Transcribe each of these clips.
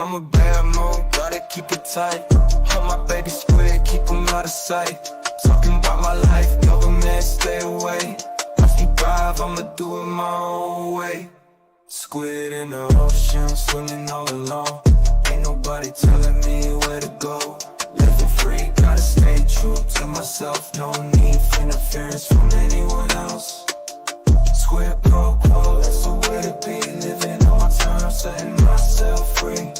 I'm a bad mood, gotta keep it tight. Hold my baby squid, keep him out of sight. Talking about my life, government, stay away. If you drive, I'ma do it my own way. Squid in the ocean, swimming all alone. Ain't nobody telling me where to go. Living free, gotta stay true to myself. No need for interference from anyone else. Squid pro quo, that's the way to be. Living on my terms, setting myself free.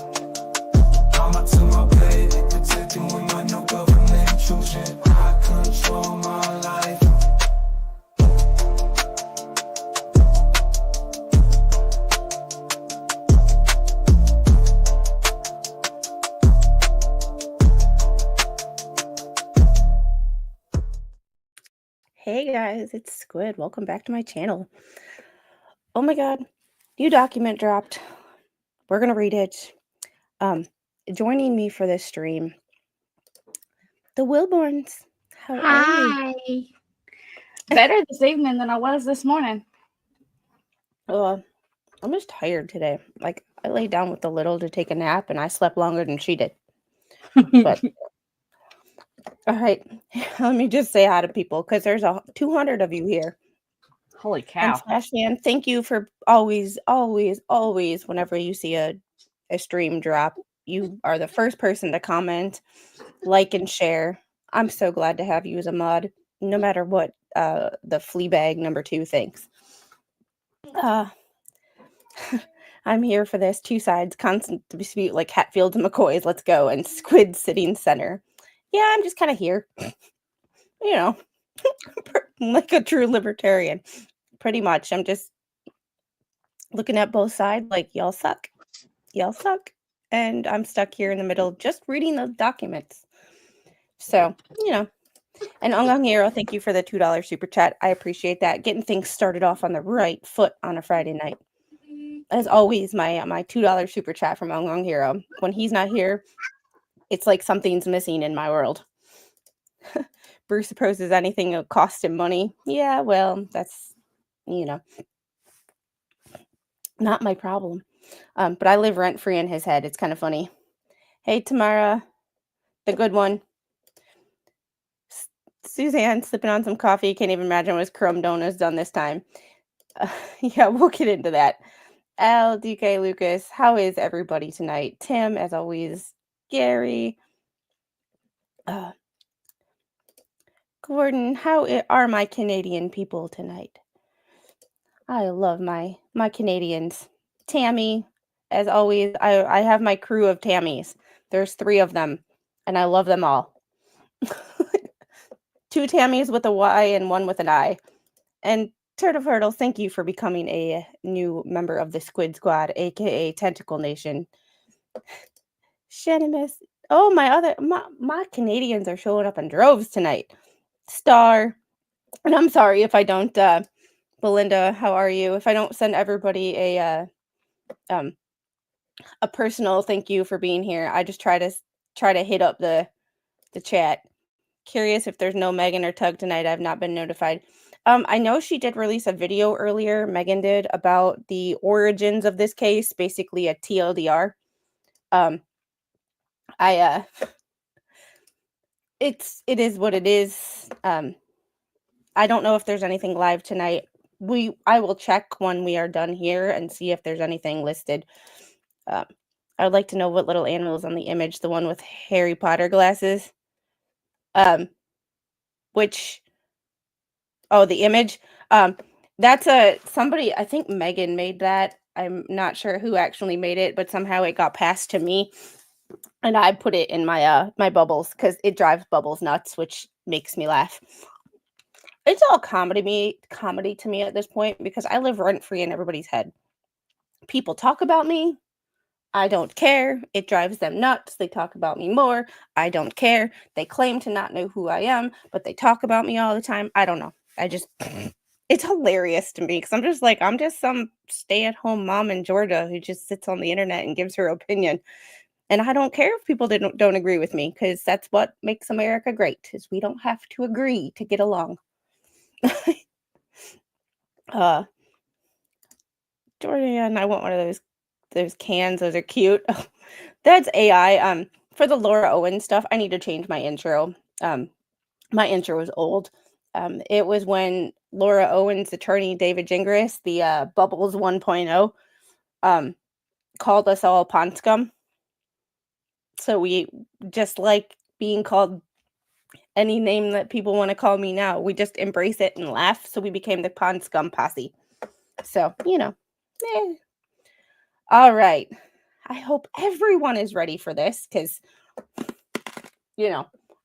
I'm out to my baby, protecting with my no government intrusion. I control my life. Hey guys, it's Squid. Welcome back to my channel. Oh my god, new document dropped. We're gonna read it. Joining me for this stream, the Wilborns. How are you? Hi. Better this evening than I was this morning. I'm just tired today. Like, I laid down with the little to take a nap, and I slept longer than she did. But all right, let me just say hi to people because there's 200 of you here. Holy cow! And Flashman, thank you for always, whenever you see a stream drop, you are the first person to comment, like, and share. I'm so glad to have you as a mod, no matter what the Fleabag number 2 thinks. I'm here for this. Two sides, constant dispute like Hatfields and McCoys. Let's go. And Squid sitting center. Yeah, I'm just kind of here. You know, like a true libertarian. Pretty much. I'm just looking at both sides like, y'all suck. Y'all suck. And I'm stuck here in the middle just reading the documents. So, And Ungung Hero, thank you for the $2 super chat. I appreciate that. Getting things started off on the right foot on a Friday night. As always, my $2 super chat from Ungung Hero. When he's not here, it's like something's missing in my world. Bruce supposes anything will cost him money. Yeah, well, that's, not my problem. But I live rent-free in his head. It's kind of funny. Hey, Tamara, the good one. Suzanne, slipping on some coffee. Can't even imagine what his crumb donuts done this time. Yeah, we'll get into that. Al, DK, Lucas, how is everybody tonight? Tim, as always. Gary. Gordon, how are my Canadian people tonight? I love my Canadians. Tammy, as always, I have my crew of Tammys. There's 3 of them, and I love them all. 2 Tammys with a Y and 1 with an I. And Turtle, thank you for becoming a new member of the Squid Squad, aka Tentacle Nation. Shanimus. Oh, my Canadians are showing up in droves tonight. Star. And I'm sorry if I don't, Belinda, how are you? If I don't send everybody a personal thank you for being here, I just try to hit up the chat. Curious if there's no Megan or Tug tonight. I've not been notified. I know she did release a video earlier, Megan did, about the origins of this case, basically a TLDR. It is what it is. I don't know if there's anything live tonight. I will check when we are done here and see if there's anything listed. I would like to know what little animal is on the image, the one with Harry Potter glasses. The image. That's somebody, I think Megan made that. I'm not sure who actually made it, but somehow it got passed to me. And I put it in my my bubbles because it drives Bubbles nuts, which makes me laugh. It's all comedy to me at this point because I live rent-free in everybody's head. People talk about me. I don't care. It drives them nuts. They talk about me more. I don't care. They claim to not know who I am, but they talk about me all the time. I don't know. It's hilarious to me because I'm just some stay-at-home mom in Georgia who just sits on the internet and gives her opinion. And I don't care if people don't agree with me because that's what makes America great, is we don't have to agree to get along. Jordan, I want one of those cans, those are cute. That's AI. For the Laura Owen stuff, I need to change my intro. My intro was old. It was when Laura Owen's attorney, David Gingras, the Bubbles 1.0, called us all pond scum. So we just like being called any name that people want to call me now. We just embrace it and laugh. So we became the pond scum posse. So, All right. I hope everyone is ready for this because,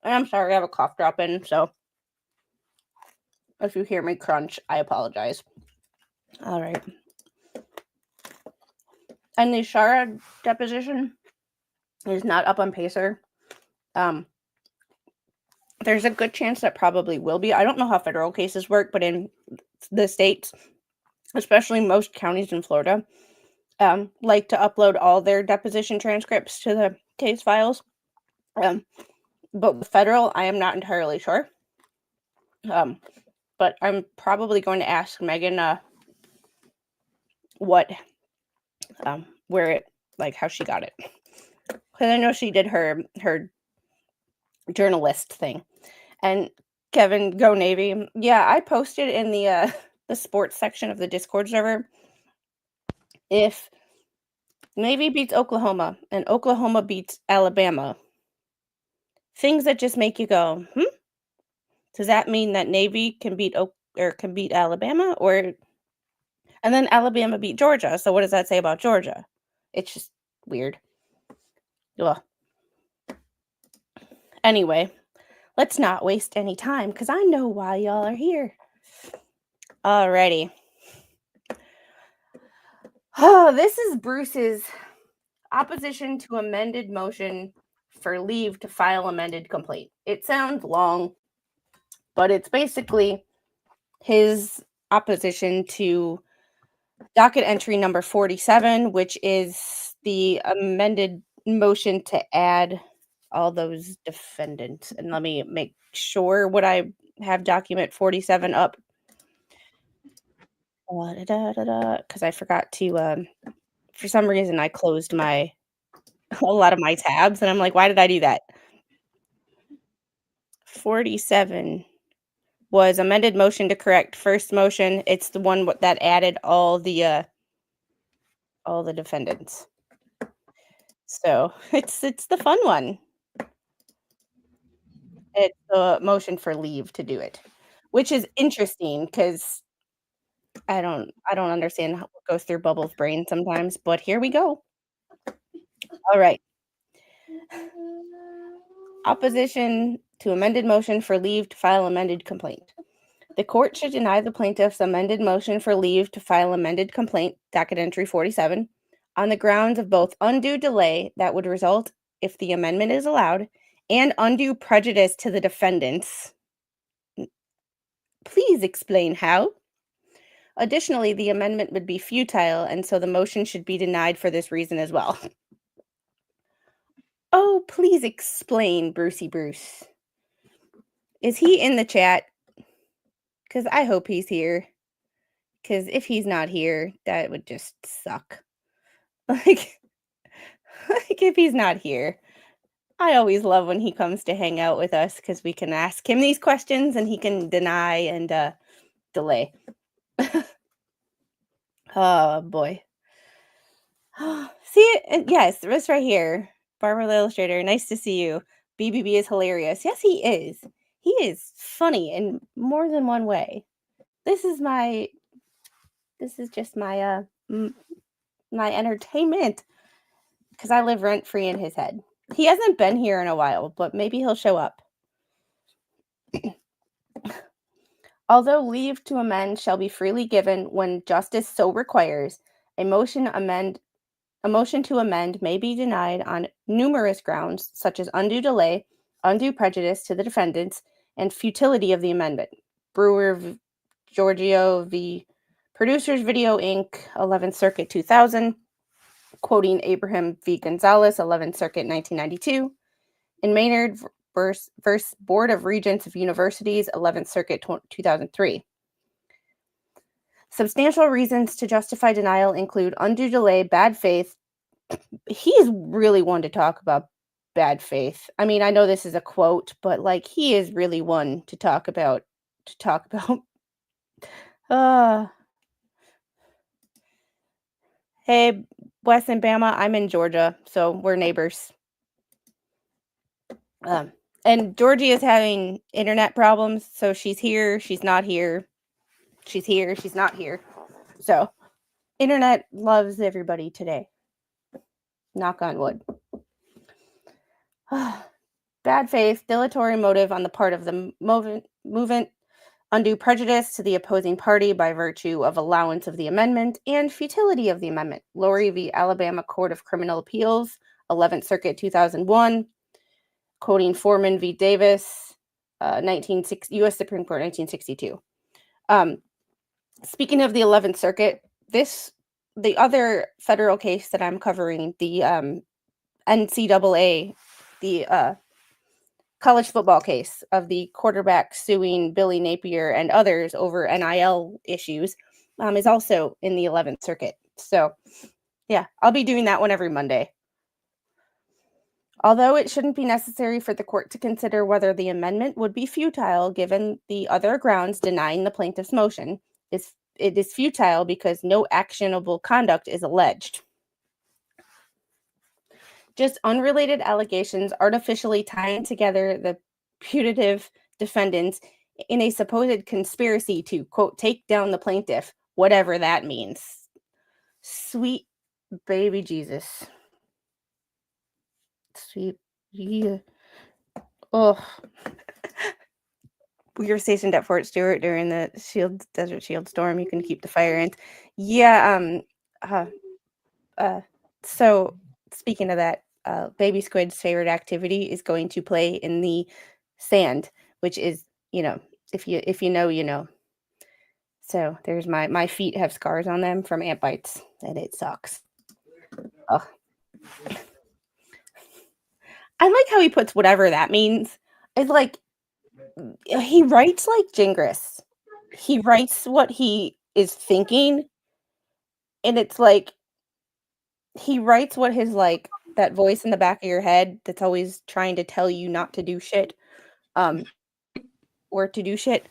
I'm sorry, I have a cough drop in. So if you hear me crunch, I apologize. All right. And the Shara deposition is not up on Pacer. There's a good chance that probably will be. I don't know how federal cases work, but in the states, especially most counties in Florida, like to upload all their deposition transcripts to the case files. But with federal, I am not entirely sure. But I'm probably going to ask Megan where it, like how she got it. Because I know she did her journalist thing. And Kevin, go Navy. Yeah, I posted in the sports section of the Discord server. If Navy beats Oklahoma and Oklahoma beats Alabama, things that just make you go, does that mean that Navy can beat Alabama, and then Alabama beat Georgia? So what does that say about Georgia? It's just weird. Ugh. Anyway, let's not waste any time because I know why y'all are here. Alrighty. Oh, this is Bruce's opposition to amended motion for leave to file amended complaint. It sounds long, but it's basically his opposition to docket entry number 47, which is the amended motion to add all those defendants. And let me make sure what I have document 47 up. Because I forgot to, for some reason, I closed a lot of my tabs, and I'm like, why did I do that? 47 was amended motion to correct first motion. It's the one that added all the defendants. So it's the fun one. It's the motion for leave to do it, which is interesting because I don't understand what goes through Bubbles' brain sometimes, but here we go. All right. Opposition to amended motion for leave to file amended complaint. The court should deny the plaintiff's amended motion for leave to file amended complaint, docket entry 47, on the grounds of both undue delay that would result if the amendment is allowed and undue prejudice to the defendants. Please explain how. Additionally, the amendment would be futile, and so the motion should be denied for this reason as well. Oh, please explain, Brucey Bruce. Is he in the chat? Because I hope he's here. Because if he's not here, that would just suck. Like if he's not here. I always love when he comes to hang out with us because we can ask him these questions and he can deny and delay. Oh, boy. See it? Yes, this right here. Barbara the Illustrator, nice to see you. BBB is hilarious. Yes, he is. He is funny in more than one way. This is just my my entertainment because I live rent free in his head. He hasn't been here in a while, but maybe he'll show up. Although leave to amend shall be freely given when justice so requires, a motion to amend may be denied on numerous grounds, such as undue delay, undue prejudice to the defendants, and futility of the amendment. Brewer Giorgio v. Producers Video Inc., 11th Circuit 2000, quoting Abraham v. Gonzalez, 11th Circuit 1992, and Maynard versus Board of Regents of Universities, 11th Circuit 2003. Substantial reasons to justify denial include undue delay, bad faith, he's really one to talk about bad faith. I mean, I know this is a quote, but like he is really one to talk about uh hey, Wes and Bama, I'm in Georgia, so we're neighbors. And Georgie is having internet problems, so she's here, she's not here. She's here, she's not here. So, internet loves everybody today. Knock on wood. Bad faith, dilatory motive on the part of the movement, undue prejudice to the opposing party by virtue of allowance of the amendment, and futility of the amendment. Lowry v. Alabama Court of Criminal Appeals, 11th Circuit, 2001. Quoting Foreman v. Davis, U.S. Supreme Court, 1962. Speaking of the 11th Circuit, the other federal case that I'm covering, the NCAA, the college football case of the quarterback suing Billy Napier and others over NIL issues, is also in the 11th Circuit. So, yeah, I'll be doing that one every Monday. Although it shouldn't be necessary for the court to consider whether the amendment would be futile given the other grounds denying the plaintiff's motion, it is futile because no actionable conduct is alleged. Just unrelated allegations artificially tying together the putative defendants in a supposed conspiracy to, quote, take down the plaintiff, whatever that means. Sweet baby Jesus. Sweet. Yeah. Oh. We were stationed at Fort Stewart during the Desert Shield storm. You can keep the fire ants. Yeah. So speaking of that, baby squid's favorite activity is going to play in the sand, which is, if you know, you know. So there's my feet have scars on them from ant bites, and it sucks. Oh. I like how he puts whatever that means. It's like he writes like Gingras. He writes what he is thinking, and it's like he writes what his like that voice in the back of your head that's always trying to tell you not to do shit, or to do shit.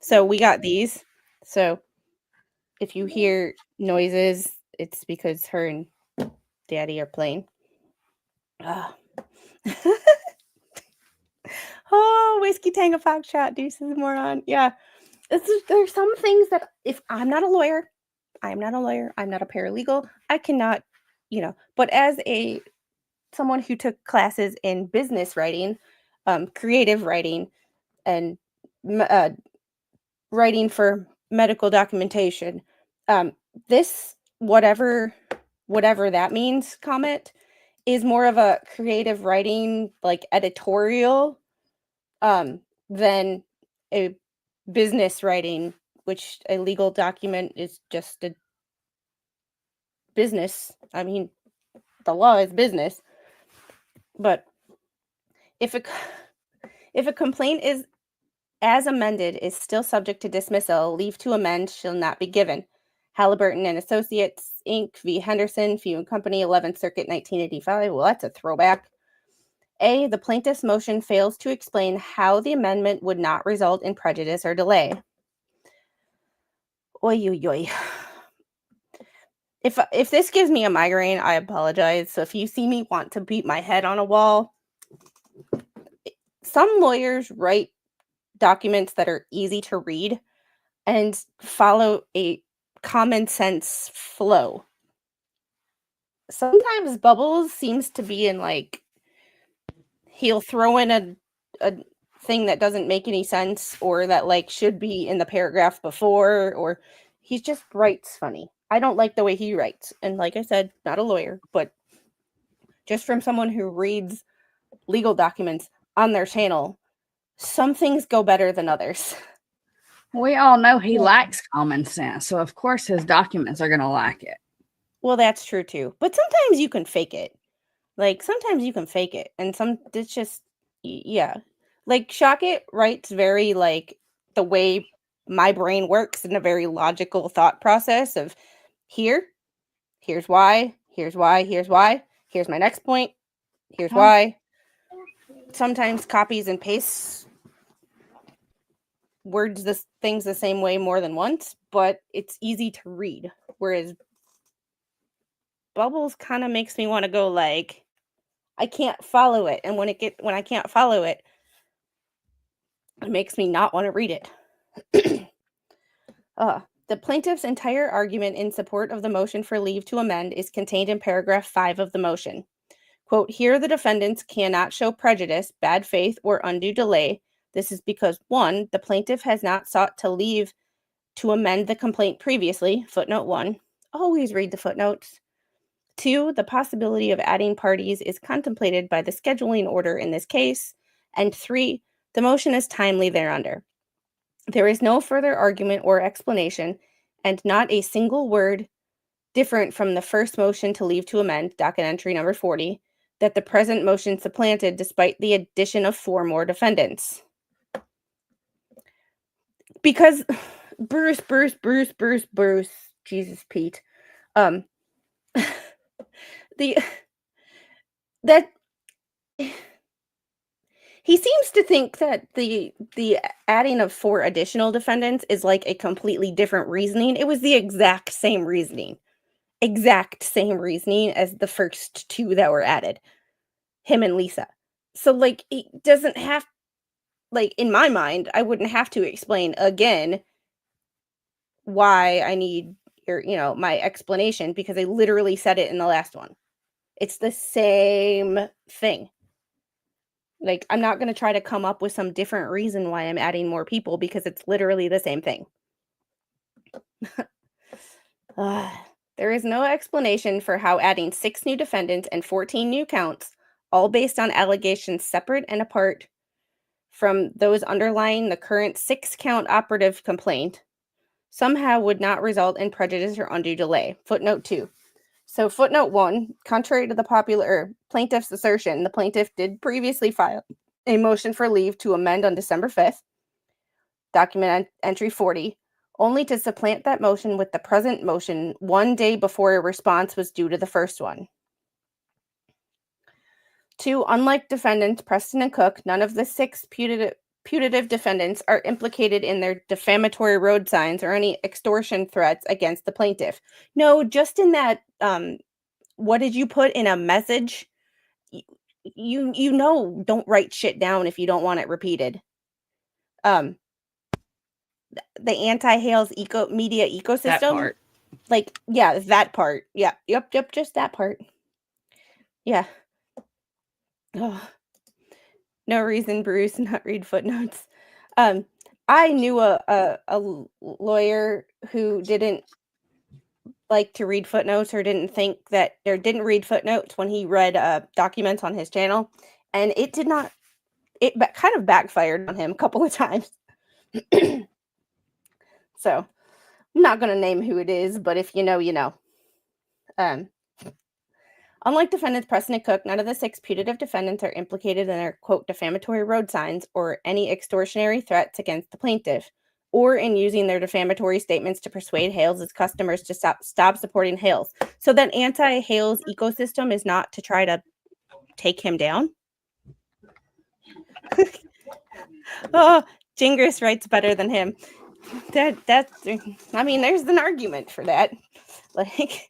So we got these. So if you hear noises, it's because her and Daddy are playing. Oh, whiskey tango foxtrot, deuces moron. Yeah. There's some things that if I'm not a lawyer, I'm not a paralegal, I cannot, but as someone who took classes in business writing, creative writing, and writing for medical documentation, this whatever that means comment is more of a creative writing, like editorial, than a business writing, which a legal document is just a business. I mean, the law is business. But if a complaint is as amended is still subject to dismissal, leave to amend shall not be given. Halliburton and Associates, Inc. v. Henderson, Few and Company, 11th Circuit, 1985. Well, that's a throwback. A, the plaintiff's motion fails to explain how the amendment would not result in prejudice or delay. Oy, oy, oy. If this gives me a migraine, I apologize. So if you see me want to beat my head on a wall, some lawyers write documents that are easy to read and follow a common sense flow. Sometimes Bubbles seems to be in like, he'll throw in a thing that doesn't make any sense, or that like should be in the paragraph before, or he just writes funny. I don't like the way he writes. And like I said, not a lawyer, but just from someone who reads legal documents on their channel, some things go better than others. We all know he lacks common sense, so of course his documents are going to lack it. Well, that's true too. But sometimes you can fake it. Like, sometimes you can fake it. And it's just, yeah. Like, Shockit writes very, like, the way my brain works in a very logical thought process of, here's Here's why. Here's why. Here's why. Here's my next point. Here's Huh? why. Sometimes copies and pastes words things the same way more than once, but it's easy to read. Whereas Bubbles kind of makes me want to go like, I can't follow it, and when I can't follow it, it makes me not want to read it. The plaintiff's entire argument in support of the motion for leave to amend is contained in paragraph 5 of the motion. Quote, here the defendants cannot show prejudice, bad faith, or undue delay. This is because 1, the plaintiff has not sought to leave to amend the complaint previously, footnote 1. Always read the footnotes. 2, the possibility of adding parties is contemplated by the scheduling order in this case. And 3, the motion is timely thereunder. There is no further argument or explanation, and not a single word different from the first motion to leave to amend, docket entry number 40, that the present motion supplanted despite the addition of 4 more defendants. Because Bruce, Jesus, Pete, he seems to think that the adding of 4 additional defendants is like a completely different reasoning. It was the exact same reasoning as the first 2 that were added, him and Lisa. So like, it doesn't have, like, in my mind, I wouldn't have to explain again why I need my explanation, because I literally said it in the last one. It's the same thing. Like, I'm not going to try to come up with some different reason why I'm adding more people, because it's literally the same thing. There is no explanation for how adding 6 new defendants and 14 new counts, all based on allegations separate and apart from those underlying the current 6-count operative complaint, somehow would not result in prejudice or undue delay. Footnote 2. So footnote 1, contrary to the plaintiff's assertion, the plaintiff did previously file a motion for leave to amend on December 5th, document entry 40, only to supplant that motion with the present motion 1 day before a response was due to the first one. 2, unlike defendants Preston and Cook, none of the 6 putative defendants are implicated in their defamatory road signs or any extortion threats against the plaintiff. No, just in that, what did you put in a message? Don't write shit down if you don't want it repeated. The anti-Hales media ecosystem. That part. Like, yeah, that part. Yeah, yep, just that part. Yeah. Oh. No reason, Bruce, not read footnotes. I knew a lawyer who didn't like to read footnotes, or didn't read footnotes when he read documents on his channel, and it kind of backfired on him a couple of times. So I'm not going to name who it is, but if you know, you know. Unlike defendants Preston and Cook, none of the 6 putative defendants are implicated in their, quote, defamatory road signs or any extortionary threats against the plaintiff, or in using their defamatory statements to persuade Hales' customers to stop supporting Hales. So that anti-Hales ecosystem is not to try to take him down? Oh, Jingris writes better than him. That's, I mean, there's an argument for that. Like,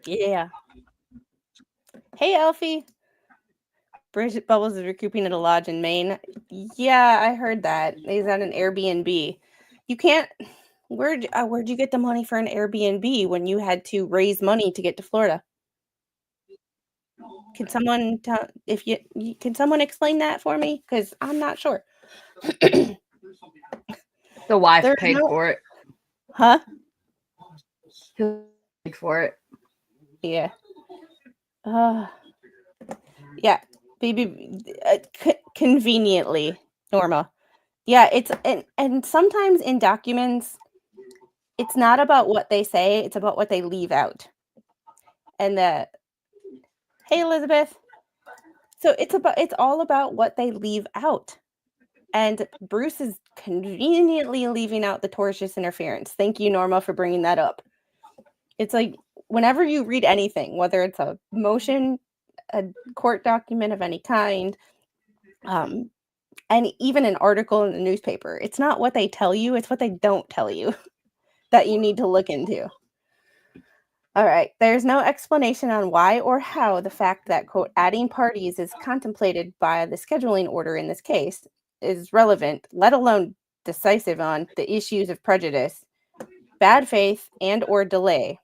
yeah. Hey, Elfie. Bridget Bubbles is recouping at a lodge in Maine. Yeah, I heard that. He's at an Airbnb. You can't. Where'd you get the money for an Airbnb when you had to raise money to get to Florida? Can someone can someone explain that for me? Because I'm not sure. The wife paid for it. Huh? Who paid for it? Yeah. Yeah. BBB, conveniently, Norma. Yeah, it's and sometimes in documents, it's not about what they say, it's about what they leave out. And hey, Elizabeth. So it's all about what they leave out. And Bruce is conveniently leaving out the tortious interference. Thank you, Norma, for bringing that up. It's like whenever you read anything, whether it's a motion, a court document of any kind, and even an article in the newspaper, it's not what they tell you, it's what they don't tell you that you need to look into. All right, there's no explanation on why or how the fact that, quote, adding parties is contemplated by the scheduling order in this case is relevant, let alone decisive on the issues of prejudice, bad faith, and or delay.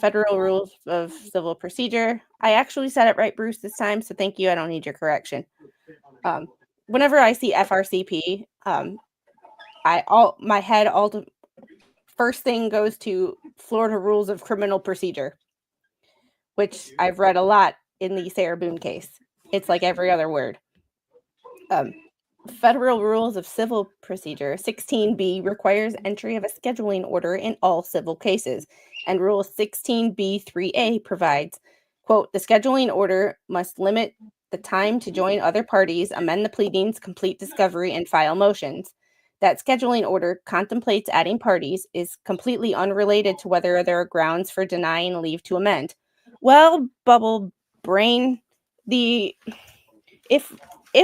Federal Rules of Civil Procedure. I actually said it right, Bruce, this time, so thank you. I don't need your correction. Whenever I see FRCP, first thing goes to Florida Rules of Criminal Procedure, which I've read a lot in the Sarah Boone case. It's like every other word. Federal Rules of Civil Procedure 16B requires entry of a scheduling order in all civil cases, and Rule 16B3A provides, quote, the scheduling order must limit the time to join other parties, amend the pleadings, complete discovery, and file motions. That scheduling order contemplates adding parties is completely unrelated to whether there are grounds for denying leave to amend. Well, bubble brain, if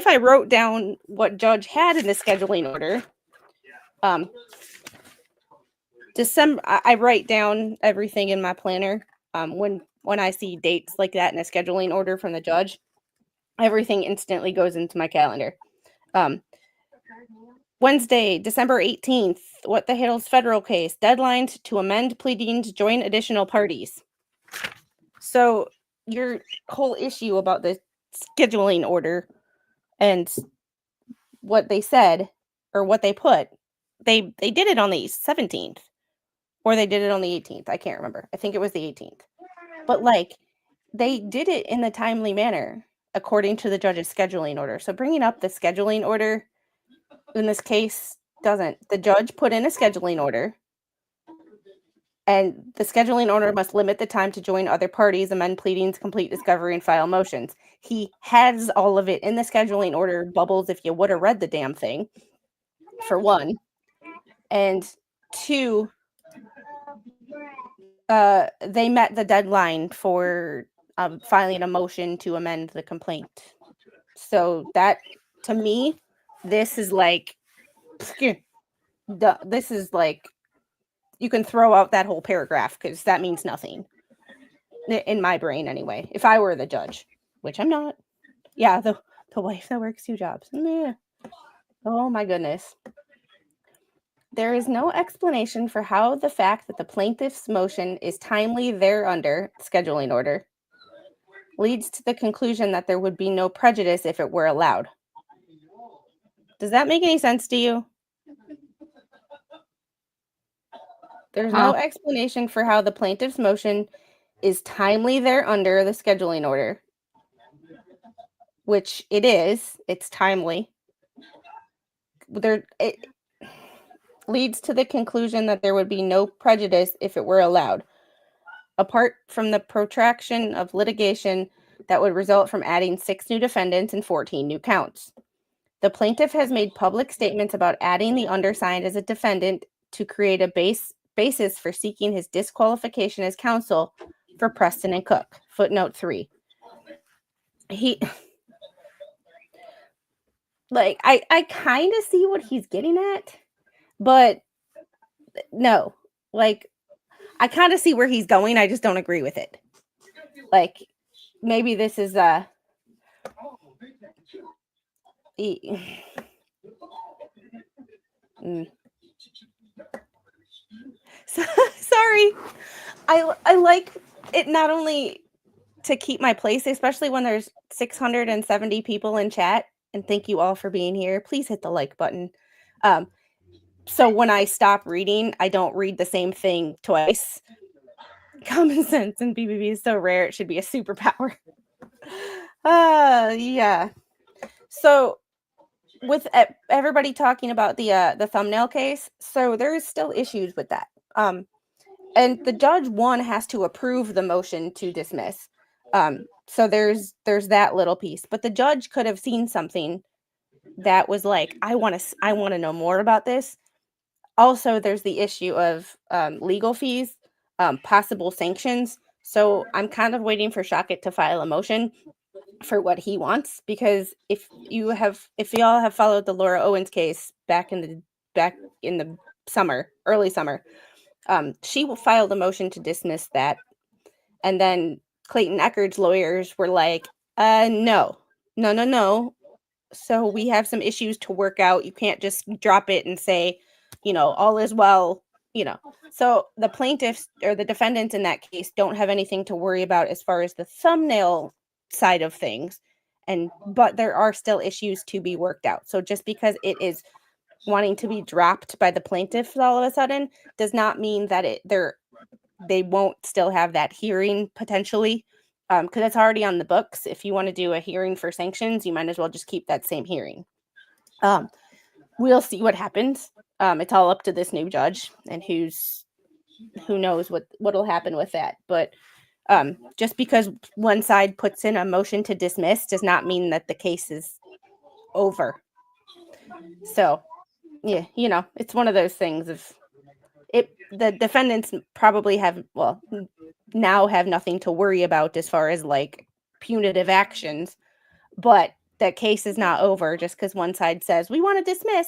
I wrote down what Judge had in the scheduling order, I write down everything in my planner. When I see dates like that in a scheduling order from the judge, everything instantly goes into my calendar. Wednesday, December 18th, what the hell's federal case? Deadlines to amend pleadings, join additional parties. So your whole issue about the scheduling order and what they said or what they put, they did it on the 17th or they did it on the 18th. I can't remember. I think it was the 18th. But like they did it in the timely manner according to the judge's scheduling order. So bringing up the scheduling order in this case doesn't. The judge put in a scheduling order, and the scheduling order must limit the time to join other parties, amend pleadings, complete discovery, and file motions. He has all of it in the scheduling order, Bubbles, if you would have read the damn thing, for one. And two, they met the deadline for filing a motion to amend the complaint. So that, to me, this is like, you can throw out that whole paragraph because that means nothing in my brain anyway. If I were the judge, which I'm not. Yeah, the wife that works 2 jobs. Meh. Oh my goodness. There is no explanation for how the fact that the plaintiff's motion is timely thereunder, scheduling order, leads to the conclusion that there would be no prejudice if it were allowed. Does that make any sense to you? There's no explanation for how the plaintiff's motion is timely thereunder the scheduling order, which it is. It's timely. It leads to the conclusion that there would be no prejudice if it were allowed, apart from the protraction of litigation that would result from adding 6 new defendants and 14 new counts. The plaintiff has made public statements about adding the undersigned as a defendant to create a basis for seeking his disqualification as counsel for Preston and Cook. Footnote 3. I kind of see what he's getting at, but no, I kind of see where he's going. I just don't agree with it. Maybe this is sorry. I like it not only to keep my place, especially when there's 670 people in chat, and thank you all for being here. Please hit the like button. So when I stop reading, I don't read the same thing twice. Common sense in BBB is so rare, it should be a superpower. Yeah. So with everybody talking about the thumbnail case, so there's still issues with that. And the judge, one, has to approve the motion to dismiss. So there's that little piece. But the judge could have seen something that was like, I want to know more about this. Also, there's the issue of legal fees, possible sanctions. So I'm kind of waiting for Shockett to file a motion for what he wants, because if y'all have followed the Laura Owens case back in the summer, early summer, she filed a motion to dismiss that, and then Clayton Echard's lawyers were like, no. So we have some issues to work out. You can't just drop it and say, all is well, So the plaintiffs or the defendants in that case don't have anything to worry about as far as the thumbnail side of things. But there are still issues to be worked out. So just because it is wanting to be dropped by the plaintiffs all of a sudden does not mean that they won't still have that hearing potentially, because it's already on the books. If you want to do a hearing for sanctions, you might as well just keep that same hearing. We'll see what happens. It's all up to this new judge, and who knows what'll happen with that. But just because one side puts in a motion to dismiss does not mean that the case is over. So yeah, it's one of those things of the defendants probably now have nothing to worry about as far as like punitive actions, but the case is not over just because one side says we want to dismiss.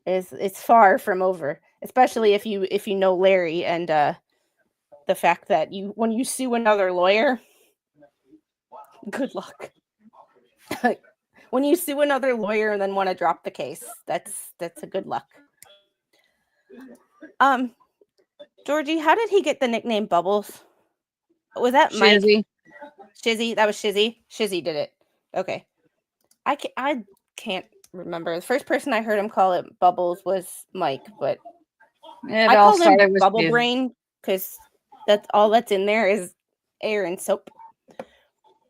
It's far from over, especially if you know Larry and the fact that when you sue another lawyer, good luck. When you sue another lawyer and then want to drop the case, that's a good luck. Georgie, how did he get the nickname Bubbles? Was that Mike? Shizzy? That was Shizzy? Shizzy did it. Okay. I can't remember. The first person I heard him call it Bubbles was Mike, but I called him Bubble Brain because that's all that's in there is air and soap.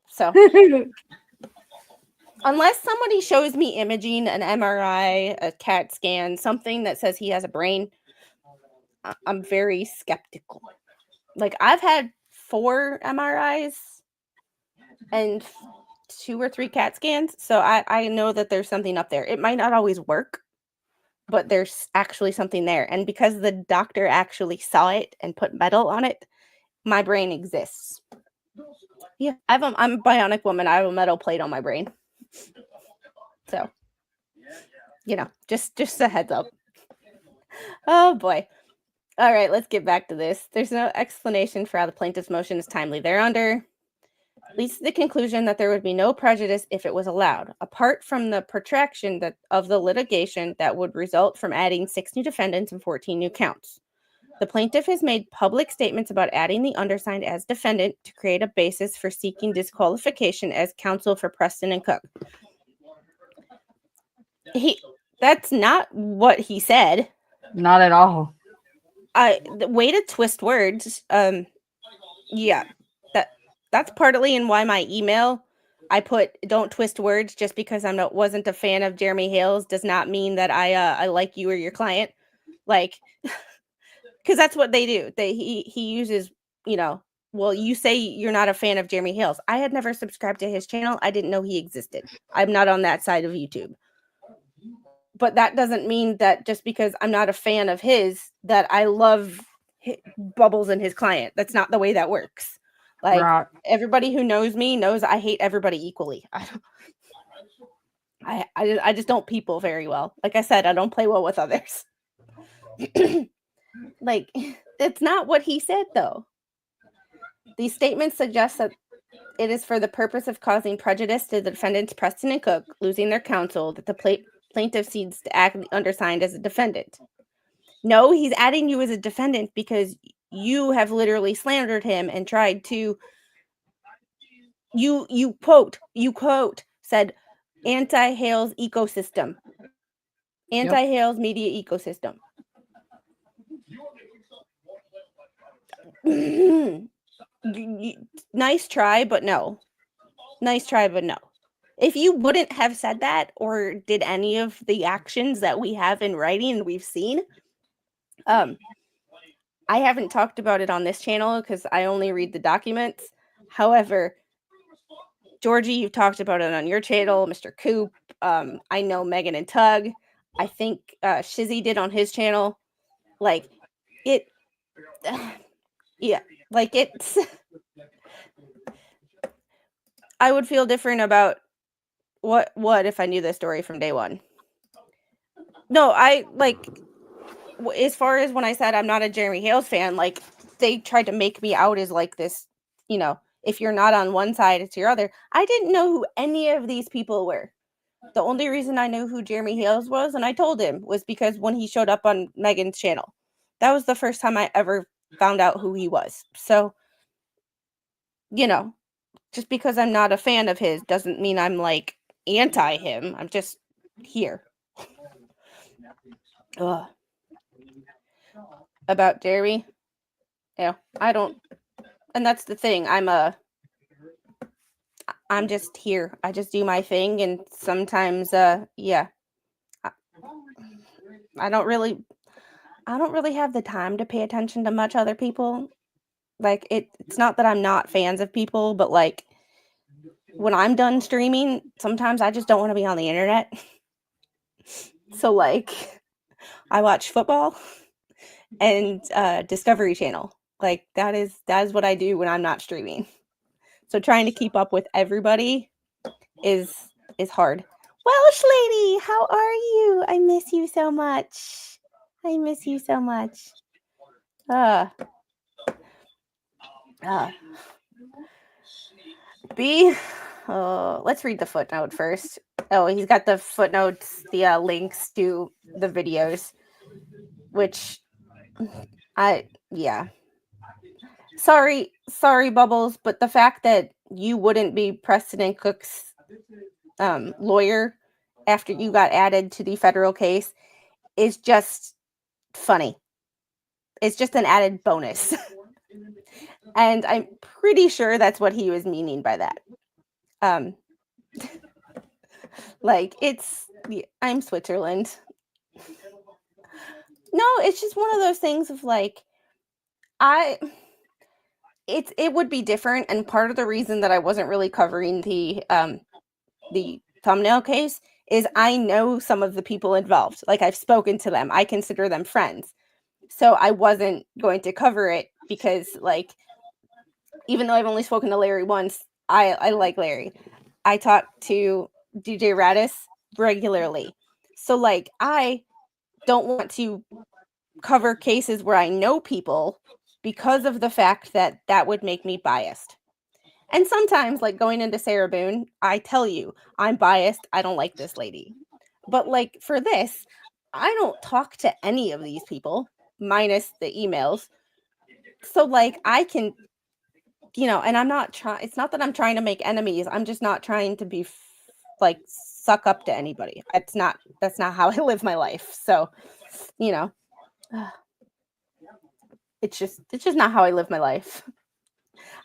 So unless somebody shows me imaging, an MRI, a CAT scan, something that says he has a brain, I'm very skeptical. Like, I've had 4 MRIs and 2 or 3 CAT scans, so I know that there's something up there. It might not always work, but there's actually something there. And because the doctor actually saw it and put metal on it, my brain exists. Yeah, I'm a bionic woman. I have a metal plate on my brain. So, just a heads up. Oh boy. All right, let's get back to this. There's no explanation for how the plaintiff's motion is timely thereunder. Leads to the conclusion that there would be no prejudice if it was allowed, apart from the protraction of the litigation that would result from adding 6 new defendants and 14 new counts. The plaintiff has made public statements about adding the undersigned as defendant to create a basis for seeking disqualification as counsel for Preston and Cook. That's not what he said. Not at all. The way to twist words. Yeah, that's partly in why my email I put don't twist words. Just because wasn't a fan of Jeremy Hales does not mean that I like you or your client. Like, because that's what they do. He uses, well, you say you're not a fan of Jeremy Hales. I had never subscribed to his channel. I didn't know he existed. I'm not on that side of YouTube. But that doesn't mean that just because I'm not a fan of his, that I love Bubbles and his client. That's not the way that works. Like, right. Everybody who knows me knows I hate everybody equally. I just don't people very well. Like I said, I don't play well with others. Like, it's not what he said, though. These statements suggest that it is for the purpose of causing prejudice to the defendants Preston and Cook losing their counsel that the plaintiff seeks to act undersigned as a defendant. No, he's adding you as a defendant because you have literally slandered him and tried to. You quote said anti-Hales ecosystem, anti-Hales media ecosystem. Nice try, but no. If you wouldn't have said that or did any of the actions that we have in writing and we've seen, I haven't talked about it on this channel because I only read the documents. However, Georgie, you've talked about it on your channel, Mr. Coop. I know Megan and Tug. I think Shizzy did on his channel. Like it, yeah, like it's. I would feel different about what if I knew this story from day one. No, I like as far as when I said I'm not a Jeremy Hales fan, like they tried to make me out as like this, you know, if you're not on one side, it's your other. I didn't know who any of these people were. The only reason I knew who Jeremy Hales was, and I told him, was because when he showed up on Megan's channel. That was the first time I ever found out who he was. So, you know, just because I'm not a fan of his doesn't mean I'm like anti him. I'm just here. Ugh. About Jeremy, yeah, I don't, and that's the thing. I'm just here. I just do my thing, and sometimes, yeah, I don't really have the time to pay attention to much other people. Like it's not that I'm not fans of people, but like when I'm done streaming, sometimes I just don't want to be on the internet. So like I watch football and Discovery Channel. Like that is what I do when I'm not streaming. So trying to keep up with everybody is hard. Welsh lady, how are you? I miss you so much. I miss you so much. B, let's read the footnote first. Oh, he's got the footnotes, the links to the videos, which yeah. Sorry, Bubbles, but the fact that you wouldn't be Preston Cook's lawyer after you got added to the federal case is just funny. It's just an added bonus. And I'm pretty sure that's what he was meaning by that. Like I'm Switzerland. No, it's just one of those things of like it would be different, and part of the reason that I wasn't really covering the thumbnail case is I know some of the people involved. Like I've spoken to them. I consider them friends. So I wasn't going to cover it because like even though I've only spoken to Larry once, I like Larry. I talk to DJ Radis regularly. So like I don't want to cover cases where I know people because of the fact that that would make me biased. And sometimes, like going into Sarah Boone, I tell you, I'm biased. I don't like this lady. But like for this, I don't talk to any of these people, minus the emails. So like I can, you know, and I'm not trying, it's not that I'm trying to make enemies. I'm just not trying to be like suck up to anybody. That's not how I live my life. So, you know, it's just not how I live my life.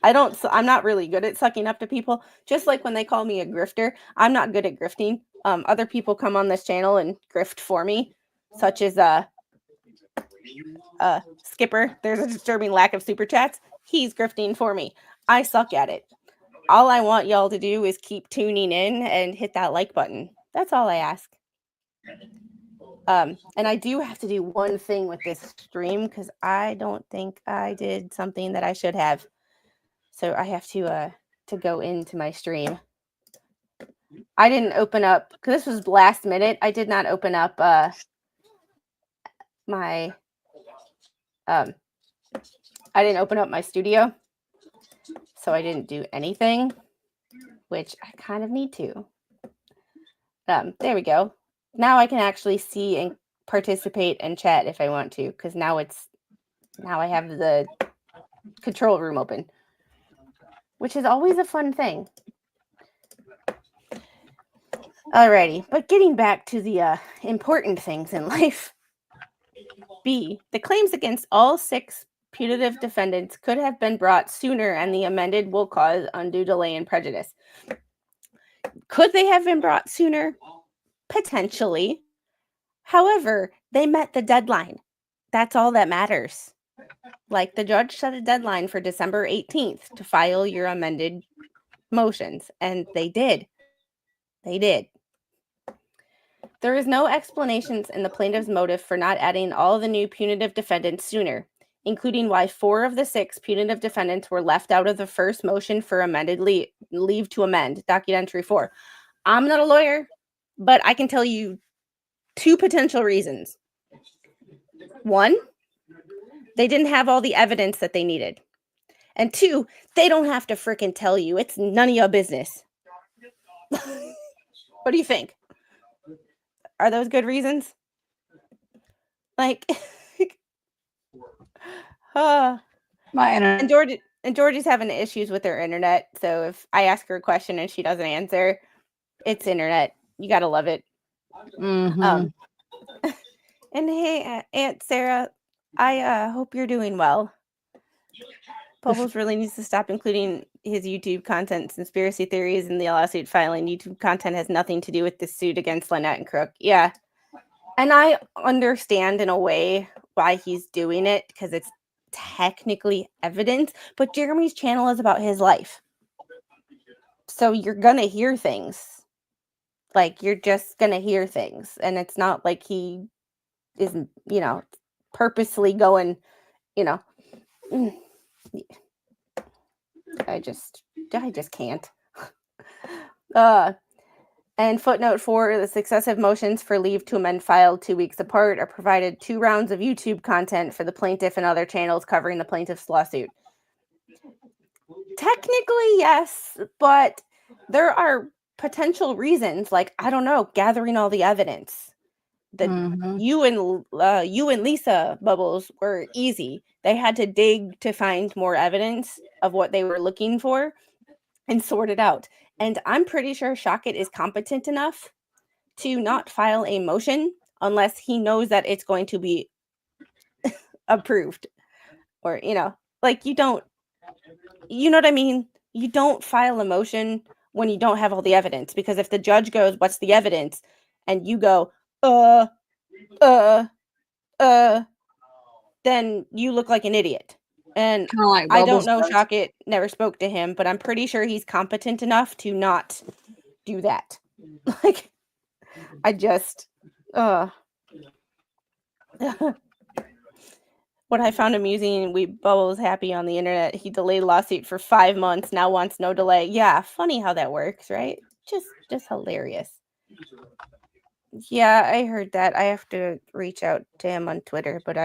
I'm not really good at sucking up to people. Just like when they call me a grifter, I'm not good at grifting. Other people come on this channel and grift for me, such as Skipper. There's a disturbing lack of super chats. He's grifting for me. I suck at it. All I want y'all to do is keep tuning in and hit that like button. That's all I ask. And I do have to do one thing with this stream because I don't think I did something that I should have. So I have to go into my stream. I didn't open up because this was last minute. I did not open up my I didn't open up my studio. So I didn't do anything, which I kind of need to. There we go. Now I can actually see and participate and chat if I want to, because now I have the control room open, which is always a fun thing. Alrighty, but getting back to the important things in life. B, the claims against all 6 putative defendants could have been brought sooner, and the amended will cause undue delay and prejudice. Could they have been brought sooner? Potentially. However, they met the deadline. That's all that matters. Like the judge set a deadline for December 18th to file your amended motions, and they did. They did. There is no explanations in the plaintiff's motive for not adding all of the new punitive defendants sooner, including why 4 of the 6 punitive defendants were left out of the first motion for amended leave to amend, documentary 4. I'm not a lawyer, but I can tell you 2 potential reasons. 1, they didn't have all the evidence that they needed. And 2, they don't have to frickin' tell you. It's none of your business. What do you think? Are those good reasons? Like, My internet. and Georgie's having issues with her internet. So if I ask her a question and she doesn't answer, it's internet. You gotta love it. Mhm. And hey, Aunt Sarah, I hope you're doing well. Bubbles really needs to stop including his YouTube content, conspiracy theories, and the lawsuit filing. YouTube content has nothing to do with this suit against Lynette and Crook. Yeah. And I understand in a way why he's doing it, because it's technically evidence, but Jeremy's channel is about his life. So you're going to hear things. Like, you're just going to hear things. And it's not like he is, purposely going, I just can't. And footnote 4, the successive motions for leave to amend filed 2 weeks apart are provided 2 rounds of YouTube content for the plaintiff and other channels covering the plaintiff's lawsuit. Technically, yes, but there are potential reasons, like, I don't know, gathering all the evidence. You and Lisa, Bubbles, were easy. They had to dig to find more evidence of what they were looking for and sort it out. And I'm pretty sure Shockett is competent enough to not file a motion unless he knows that it's going to be approved. Or, like, you know what I mean? You don't file a motion when you don't have all the evidence, because if the judge goes, "What's the evidence?" and you go, then you look like an idiot. And Like I don't Bubbles know, does. Shockett, never spoke to him, but I'm pretty sure he's competent enough to not do that. Like, I just, what I found amusing, Bubbles happy on the internet. He delayed lawsuit for 5 months, now wants no delay. Yeah, funny how that works, right? Just hilarious. Yeah, I heard that. I have to reach out to him on Twitter, but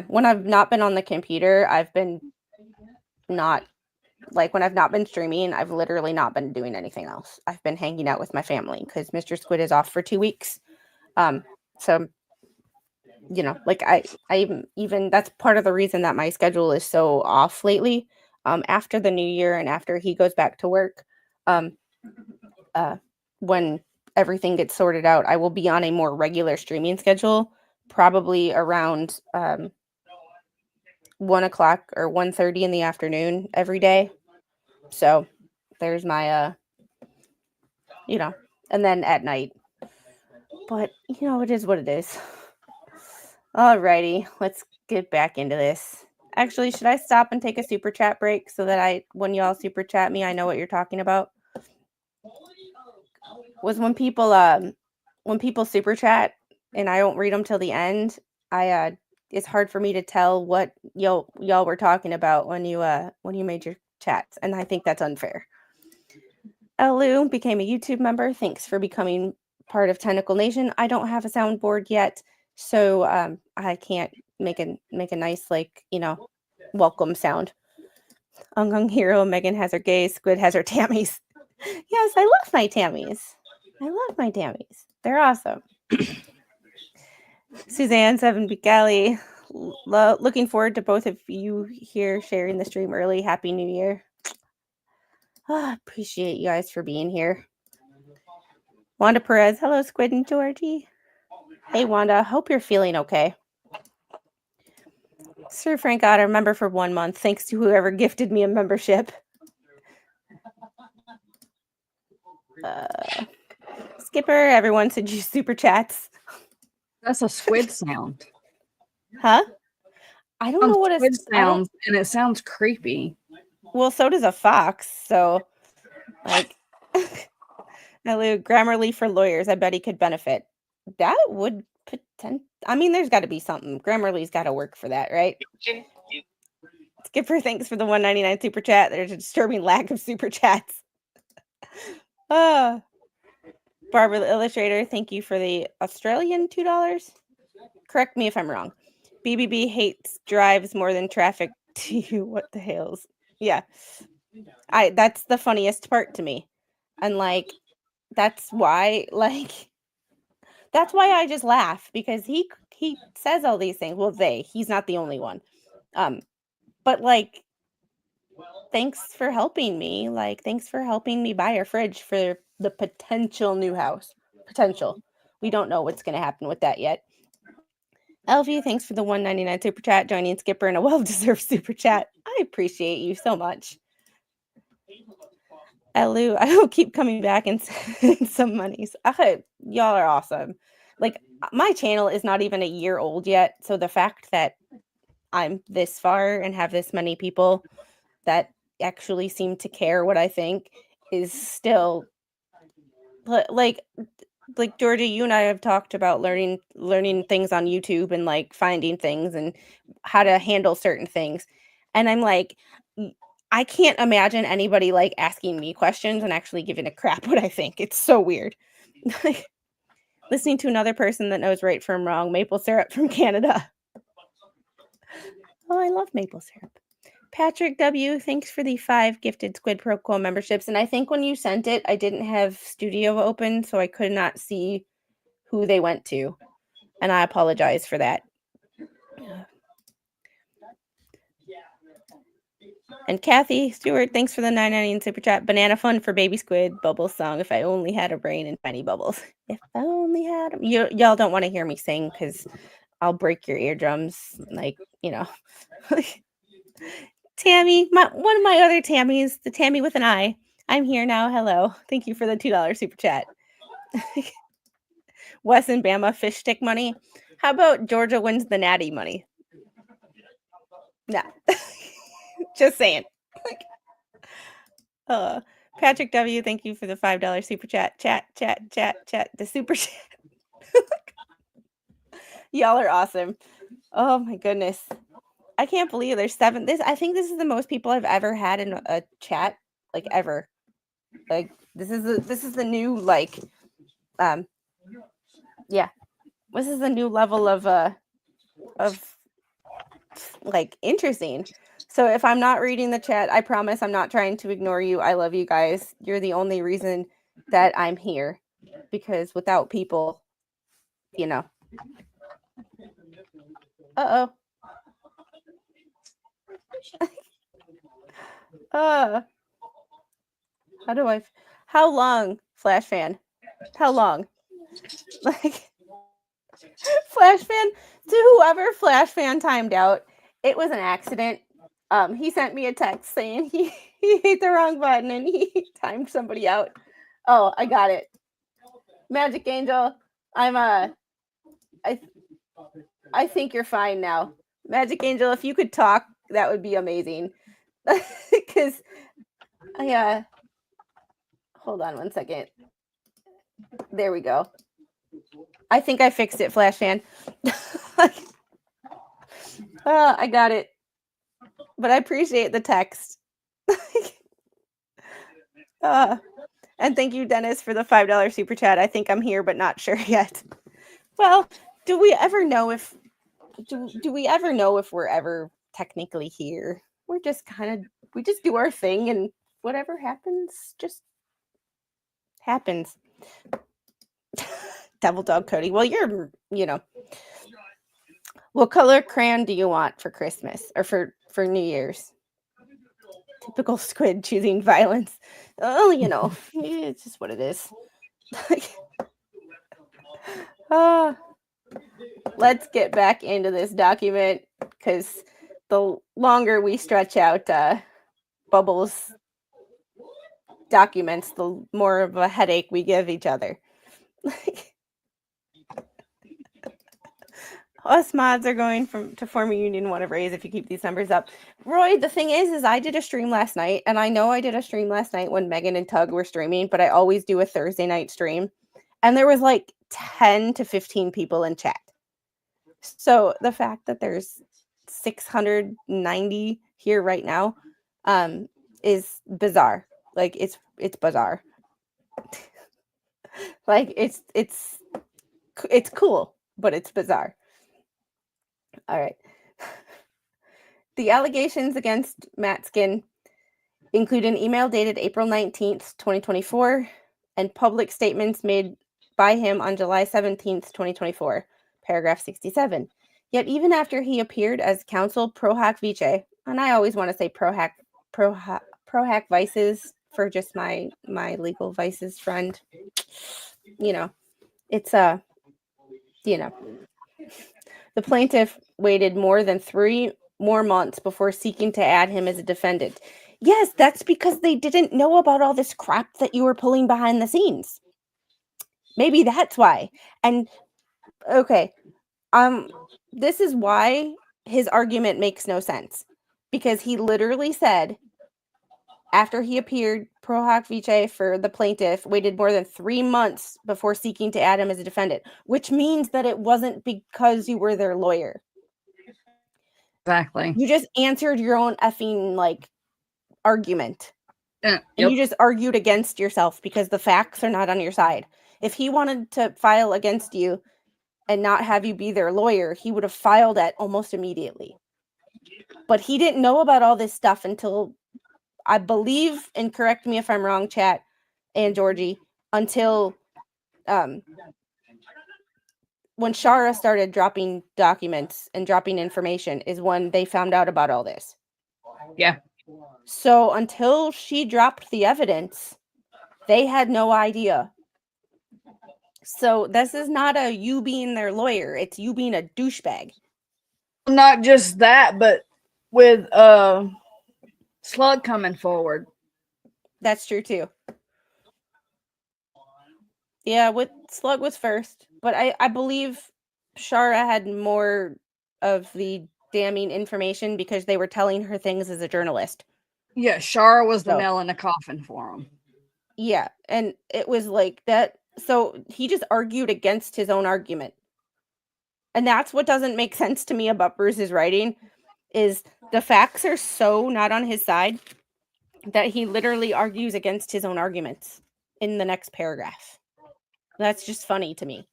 when I've not been on the computer, I've been not, like, when I've not been streaming, I've literally not been doing anything else. I've been hanging out with my family because Mr. Squid is off for 2 weeks. So, like, I even that's part of the reason that my schedule is so off lately. After the new year and after he goes back to work, when everything gets sorted out, I will be on a more regular streaming schedule, probably around 1 o'clock or 1:30 in the afternoon every day. So there's my and then at night. But it is what it is. Alrighty, let's get back into this. Actually, should I stop and take a super chat break so that when y'all super chat me, I know what you're talking about? Was when people super chat and I don't read them till the end, it's hard for me to tell what y'all were talking about when you made your chats, and I think that's unfair. Elu became a YouTube member. Thanks for becoming part of Tentacle Nation. I don't have a soundboard yet, so I can't make a nice, welcome sound. Ungung Hero, Megan has her gays, Squid has her tammies. Yes, I love my tammies. They're awesome. Suzanne, 7 Galley, looking forward to both of you here sharing the stream early. Happy New Year. Appreciate you guys for being here. Wanda Perez, hello, Squid and Georgie. Hey, Wanda, hope you're feeling okay. Sir Frank got a member for 1 month. Thanks to whoever gifted me a membership. Skipper, everyone said you super chats. That's a squid sound. Huh? I don't know what a squid sounds, and it sounds creepy. Well, so does a fox. So, like, Grammarly for lawyers. I bet he could benefit. That would I mean, there's got to be something. Grammarly's got to work for that, right? Skipper, thanks for the 199 super chat. There's a disturbing lack of super chats. Barbara the Illustrator, thank you for the Australian $2. Correct me if I'm wrong. BBB hates drives more than traffic to you. What the hells? Yeah. That's the funniest part to me. And like that's why I just laugh, because he says all these things. Well, he's not the only one. But like, thanks for helping me. Like, thanks for helping me buy a fridge for the potential new house. Potential. We don't know what's going to happen with that yet. Elvie, thanks for the 199 super chat, joining Skipper in a well-deserved super chat. I appreciate you so much. Elu, I will keep coming back and sending some monies. Y'all are awesome. Like, my channel is not even a year old yet, so the fact that I'm this far and have this many people that actually seem to care what I think is still like Georgia, you and I have talked about learning things on YouTube and like finding things and how to handle certain things. And I'm like, I can't imagine anybody like asking me questions and actually giving a crap what I think. It's so weird. Like, listening to another person that knows right from wrong. Maple syrup from Canada. Oh, I love maple syrup. Patrick W., thanks for the 5 gifted Squid Pro Quo memberships. And I think when you sent it, I didn't have Studio open, so I could not see who they went to. And I apologize for that. And Kathy Stewart, thanks for the 9.99 super chat. Banana fun for baby squid. Bubble song. If I only had a brain and tiny bubbles. If I only had them. Y'all don't want to hear me sing because I'll break your eardrums. Like, you know. Tammy, one of my other Tammys, the Tammy with an I. I'm here now. Hello. Thank you for the $2 super chat. Wes and Bama fish stick money. How about Georgia wins the natty money? No. Just saying. Patrick W., thank you for the $5 super chat. Chat. The super chat. Y'all are awesome. Oh my goodness. I can't believe there's 7. I think this is the most people I've ever had in a chat, like ever. Like this is the new like yeah. This is the new level of like interesting. So if I'm not reading the chat, I promise I'm not trying to ignore you. I love you guys. You're the only reason that I'm here, because without people, you know. Uh-oh. How long, Flash fan? How long? Like, Flash fan, to whoever Flash fan timed out, it was an accident. He sent me a text saying he hit the wrong button and he timed somebody out. Oh, I got it. Magic Angel, I think you're fine now. Magic Angel, if you could talk, that would be amazing. Because hold on one second. There we go. I think I fixed it, Flash fan. I got it. But I appreciate the text. And thank you, Dennis, for the $5 super chat. I think I'm here, but not sure yet. Well, do we ever know if we're ever technically here? We're just we just do our thing, and whatever happens just happens. Devil Dog Cody. Well, you're, what color crayon do you want for Christmas or for New Year's? Typical squid choosing violence. Oh, it's just what it is. Let's get back into this document, because the longer we stretch out Bubbles' documents, the more of a headache we give each other. Us mods are going to form a union, want to raise if you keep these numbers up. Roy, the thing is I did a stream last night, and I know I did a stream last night when Megan and Tug were streaming, but I always do a Thursday night stream, and there was like 10 to 15 people in chat. So the fact that there's 690 here right now is bizarre. Like it's bizarre. Like it's cool, but it's bizarre. All right. The allegations against Matt Skin include an email dated April 19th, 2024, and public statements made by him on July 17th, 2024, paragraph 67. Yet even after he appeared as counsel pro hac vice, and I always want to say pro hac vices for just my legal vices friend, it's the plaintiff waited more than 3 more months before seeking to add him as a defendant. Yes, that's because they didn't know about all this crap that you were pulling behind the scenes. Maybe that's why. And okay, this is why his argument makes no sense, because he literally said after he appeared pro hac vice for the plaintiff, waited more than 3 months before seeking to add him as a defendant, which means that it wasn't because you were their lawyer. Exactly. You just answered your own effing argument. Yep. And you just argued against yourself because the facts are not on your side. If he wanted to file against you and not have you be their lawyer, he would have filed it almost immediately. But he didn't know about all this stuff until, I believe, and correct me if I'm wrong, chat and Georgie, until when Shara started dropping documents and dropping information is when they found out about all this. Yeah. So until she dropped the evidence, they had no idea. So this is not a you being their lawyer. It's you being a douchebag. Not just that, but with Slug coming forward. That's true too. Yeah, with Slug was first, but I believe Shara had more of the damning information because they were telling her things as a journalist. Yeah, Shara was the nail in the coffin for him. Yeah, and it was like that. So he just argued against his own argument. And that's what doesn't make sense to me about Bruce's writing, is the facts are so not on his side that he literally argues against his own arguments in the next paragraph. That's just funny to me.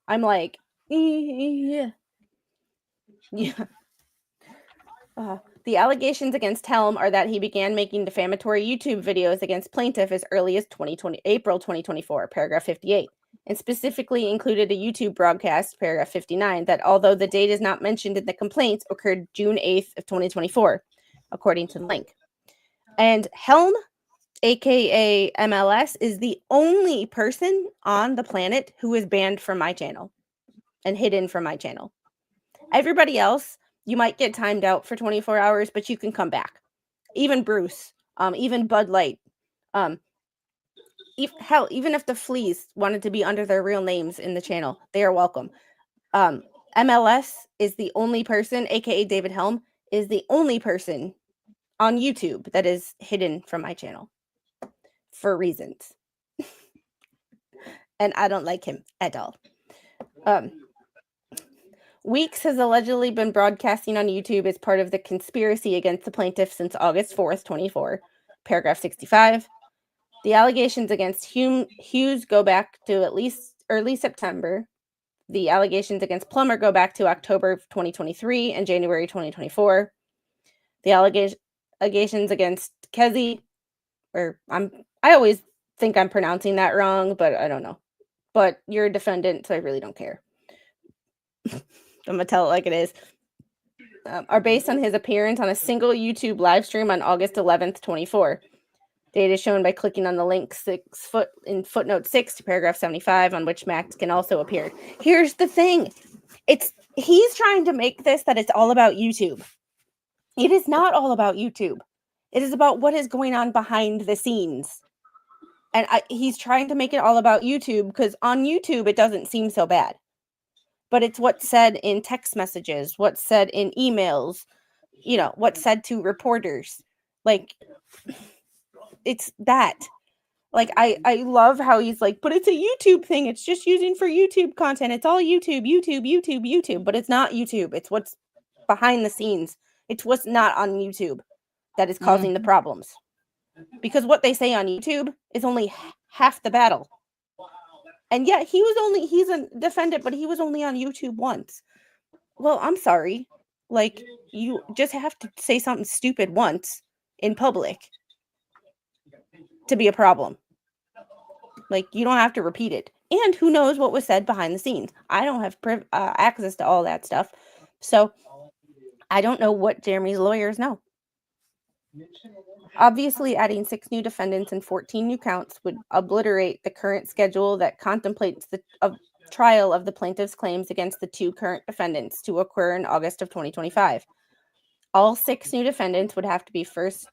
I'm like, yeah. The allegations against Helm are that he began making defamatory YouTube videos against plaintiff as early as April 2024, paragraph 58, and specifically included a YouTube broadcast, paragraph 59, that although the date is not mentioned in the complaints, occurred June 8th of 2024, according to the link. And Helm, aka MLS, is the only person on the planet who is banned from my channel and hidden from my channel. Everybody else, you might get timed out for 24 hours, but you can come back. Even Bruce, even Bud Light. Hell, even if the Fleas wanted to be under their real names in the channel, they are welcome. MLS is the only person, aka David Helm, is the only person on YouTube that is hidden from my channel for reasons. And I don't like him at all. Weeks has allegedly been broadcasting on YouTube as part of the conspiracy against the plaintiff since August 4th, 24, paragraph 65. The allegations against Hughes go back to at least early September. The allegations against Plummer go back to October of 2023 and January 2024. The allegations against Kezi, I always think I'm pronouncing that wrong, but I don't know. But you're a defendant, so I really don't care. I'm going to tell it like it is. Are based on his appearance on a single YouTube live stream on August 11th, 24. Data is shown by clicking on the link in footnote 6 to paragraph 75, on which Max can also appear. Here's the thing. He's trying to make this that it's all about YouTube. It is not all about YouTube. It is about what is going on behind the scenes. And he's trying to make it all about YouTube because on YouTube, it doesn't seem so bad. but it's what's said in text messages, what's said in emails, you know, what's said to reporters. Like, it's that. Like, I love how he's like, but it's a YouTube thing. It's just using for YouTube content. It's all YouTube. But it's not YouTube. It's what's behind the scenes. It's what's not on YouTube that is causing the problems. Because what they say on YouTube is only half the battle. And yet he's a defendant, but he was only on YouTube once. Well, I'm sorry. Like, you just have to say something stupid once in public to be a problem. Like, you don't have to repeat it. And who knows what was said behind the scenes? I don't have access to all that stuff. So I don't know what Jeremy's lawyers know. Obviously, adding 6 new defendants and 14 new counts would obliterate the current schedule that contemplates the trial of the plaintiff's claims against the 2 current defendants to occur in August of 2025. All 6 new defendants would have to be first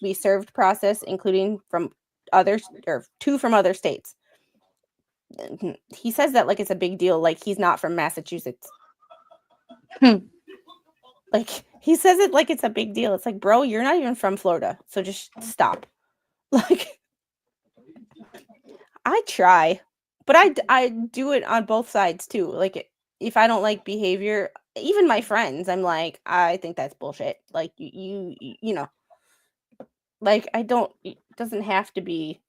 be served process, including from others, or 2 from other states. He says that like it's a big deal, like he's not from Massachusetts. Like, he says it like it's a big deal. It's like, bro, you're not even from Florida, so just stop. Like, I try, but I do it on both sides too. Like, if I don't like behavior, even my friends, I'm like, I think that's bullshit. Like, you know, like, it doesn't have to be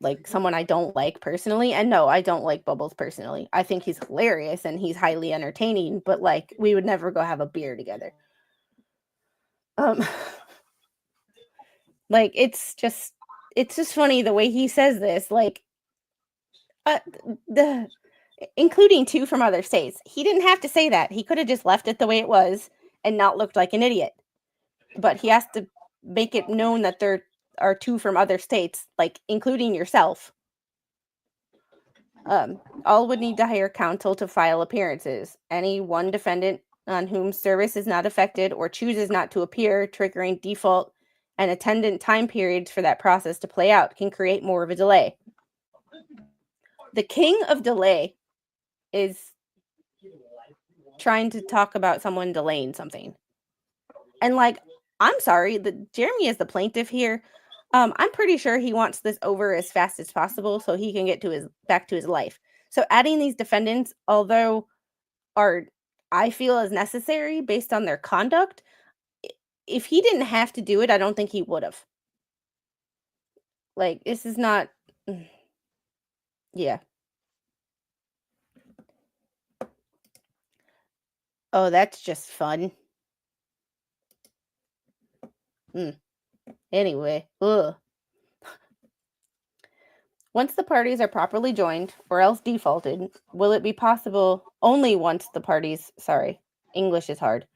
like someone I don't like personally. And no, I don't like Bubbles personally. I think he's hilarious and he's highly entertaining, but like, we would never go have a beer together. Like, it's just funny the way he says this, like, including 2 from other states. He didn't have to say that. He could have just left it the way it was and not looked like an idiot. But he has to make it known that there are 2 from other states, like, including yourself. All would need to hire counsel to file appearances. Any one defendant on whom service is not affected or chooses not to appear, triggering default and attendant time periods for that process to play out, can create more of a delay. The king of delay is trying to talk about someone delaying something. And like, I'm sorry, Jeremy is the plaintiff here. I'm pretty sure he wants this over as fast as possible so he can get back to his life. So adding these defendants, although I feel is necessary based on their conduct, if he didn't have to do it, I don't think he would have. Like, this is not, yeah. Oh, that's just fun. Anyway, ugh. Once the parties are properly joined, or else defaulted, will it be possible, only once the parties, English is hard,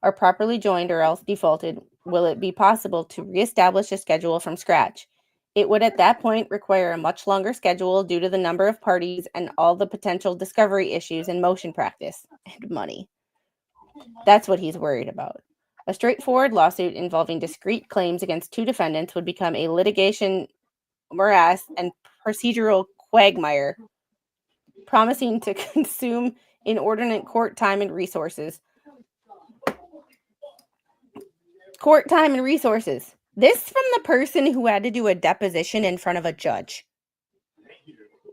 are properly joined or else defaulted, will it be possible to reestablish a schedule from scratch. It would at that point require a much longer schedule due to the number of parties and all the potential discovery issues in motion practice and money. That's what he's worried about. A straightforward lawsuit involving discrete claims against 2 defendants would become a litigation morass and procedural quagmire, promising to consume inordinate court time and resources. Court time and resources. This from the person who had to do a deposition in front of a judge.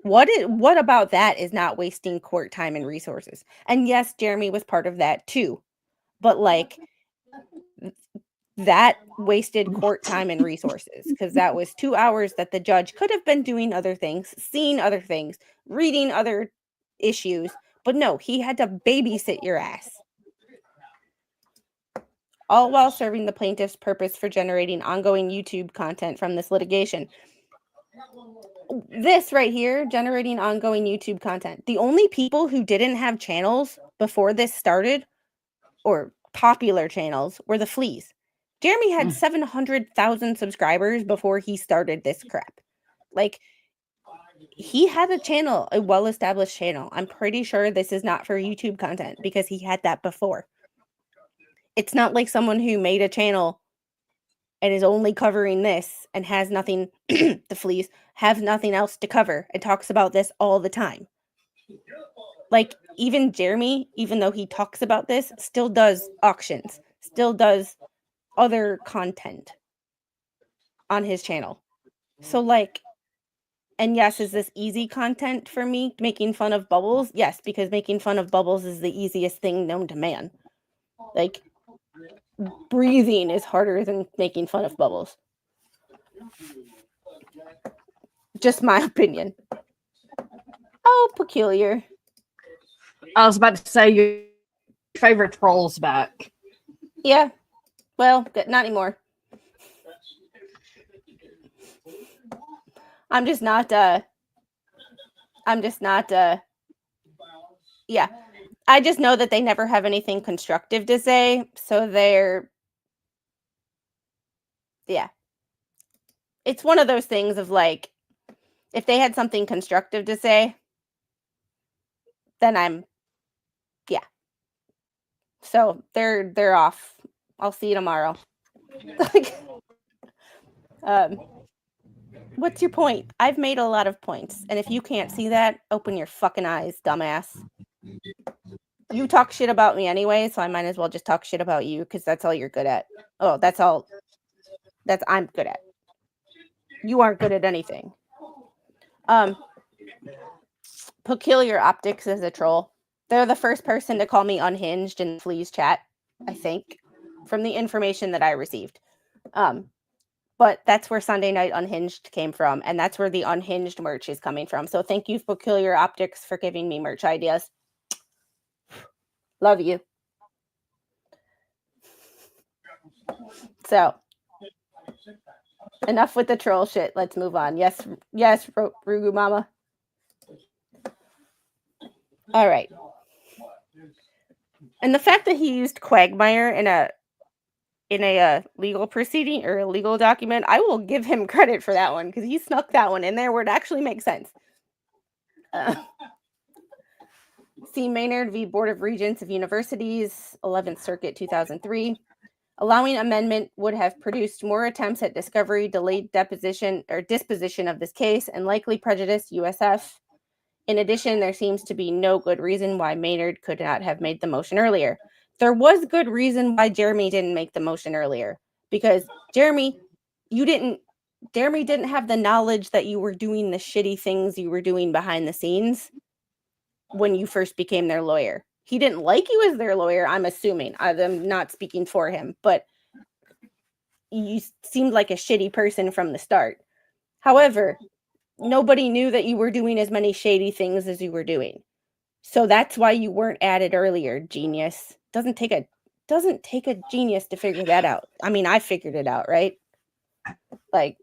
What about that is not wasting court time and resources? And yes, Jeremy was part of that too. But like, that wasted court time and resources because that was 2 hours that the judge could have been doing other things, seeing other things, reading other issues. But no, he had to babysit your ass. All while serving the plaintiff's purpose for generating ongoing YouTube content from this litigation. This right here, generating ongoing YouTube content. The only people who didn't have channels before this started, or popular channels, were the fleas. Jeremy had 700,000 subscribers before he started this crap. Like, he had a channel, a well-established channel. I'm pretty sure this is not for YouTube content because he had that before. It's not like someone who made a channel and is only covering this and has nothing, the fleas have nothing else to cover and talks about this all the time. Like, even Jeremy, even though he talks about this, still does auctions, still does other content on his channel. So, like, and yes, is this easy content for me, making fun of Bubbles? Yes, because making fun of Bubbles is the easiest thing known to man. Like, breathing is harder than making fun of Bubbles. Just my opinion. Oh, peculiar. I was about to say your favorite troll's back. Yeah. Well, not anymore. I'm just not, yeah. I just know that they never have anything constructive to say, so yeah. It's one of those things of, like, if they had something constructive to say, then yeah. So, they're off. I'll see you tomorrow. What's your point? I've made a lot of points, and if you can't see that, open your fucking eyes, dumbass. You talk shit about me anyway, so I might as well just talk shit about you, because that's all you're good at. Oh, that's all I'm good at. You aren't good at anything. Peculiar Optics is a troll. They're the first person to call me unhinged in Flea's chat, I think, from the information that I received. But that's where Sunday Night Unhinged came from, and that's where the Unhinged merch is coming from. So thank you, Peculiar Optics, for giving me merch ideas. Love you. So, enough with the troll shit. Let's move on. Yes, Rugu Mama. All right. And the fact that he used Quagmire in a legal proceeding or a legal document, I will give him credit for that one, because he snuck that one in there where it actually makes sense. C. Maynard v. Board of Regents of Universities, 11th Circuit, 2003. Allowing amendment would have produced more attempts at discovery, delayed deposition or disposition of this case, and likely prejudiced USF. In addition, there seems to be no good reason why Maynard could not have made the motion earlier. There was good reason why Jeremy didn't make the motion earlier, because Jeremy didn't have the knowledge that you were doing the shitty things you were doing behind the scenes when you first became their lawyer. He didn't like you as their lawyer, I'm assuming. I'm not speaking for him, but you seemed like a shitty person from the start. However, nobody knew that you were doing as many shady things as you were doing. So that's why you weren't added earlier, genius. Doesn't take a genius to figure that out. I mean, I figured it out, right? Like,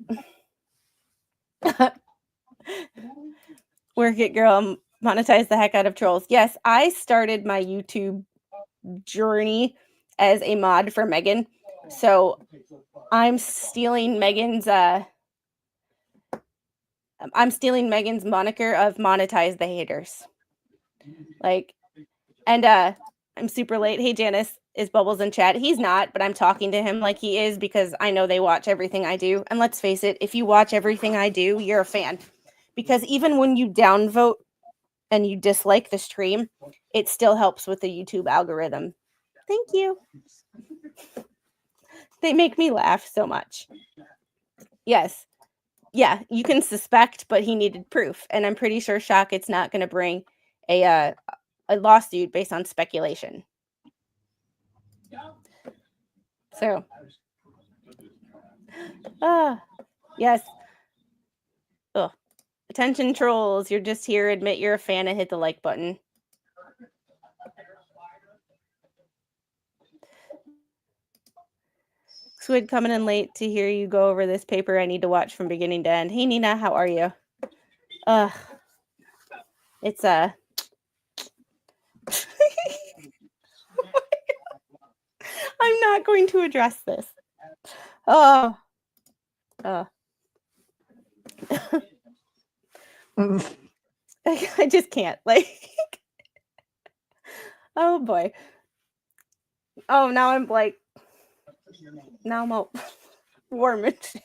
work it, girl. Monetize the heck out of trolls. Yes, I started my YouTube journey as a mod for Megan. So I'm stealing Megan's moniker of monetize the haters. Like, and I'm super late. Hey, Janice, is Bubbles in chat? He's not, but I'm talking to him like he is, because I know they watch everything I do. And let's face it, if you watch everything I do, you're a fan. Because even when you downvote and you dislike the stream, it still helps with the YouTube algorithm. Thank you. They make me laugh so much. Yes. Yeah, you can suspect, but he needed proof. And I'm pretty sure Shockett's not going to bring a lawsuit based on speculation. So, yes. Ugh. Attention trolls, you're just here. Admit you're a fan and hit the like button. Squid coming in late to hear you go over this paper I need to watch from beginning to end. Hey, Nina, how are you? It's I'm not going to address this. I just can't. Like, oh boy. Oh, now I'm like, now I'm all warm and shit.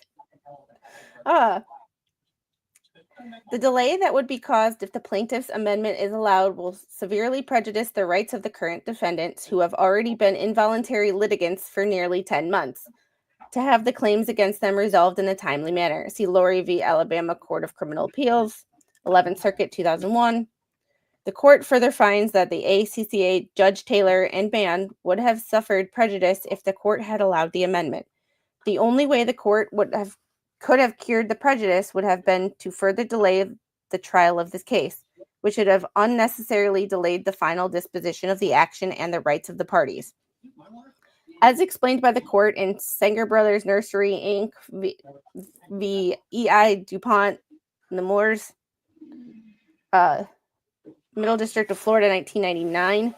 The delay that would be caused if the plaintiff's amendment is allowed will severely prejudice the rights of the current defendants who have already been involuntary litigants for nearly 10 months to have the claims against them resolved in a timely manner. See Lori v. Alabama Court of Criminal Appeals, 11th Circuit, 2001. The court further finds that the ACCA, Judge Taylor, and Ban would have suffered prejudice if the court had allowed the amendment. The only way the court could have cured the prejudice would have been to further delay the trial of this case, which would have unnecessarily delayed the final disposition of the action and the rights of the parties. As explained by the court in Sanger Brothers Nursery, Inc. v. E.I. DuPont, Nemours, Middle District of Florida, 1999.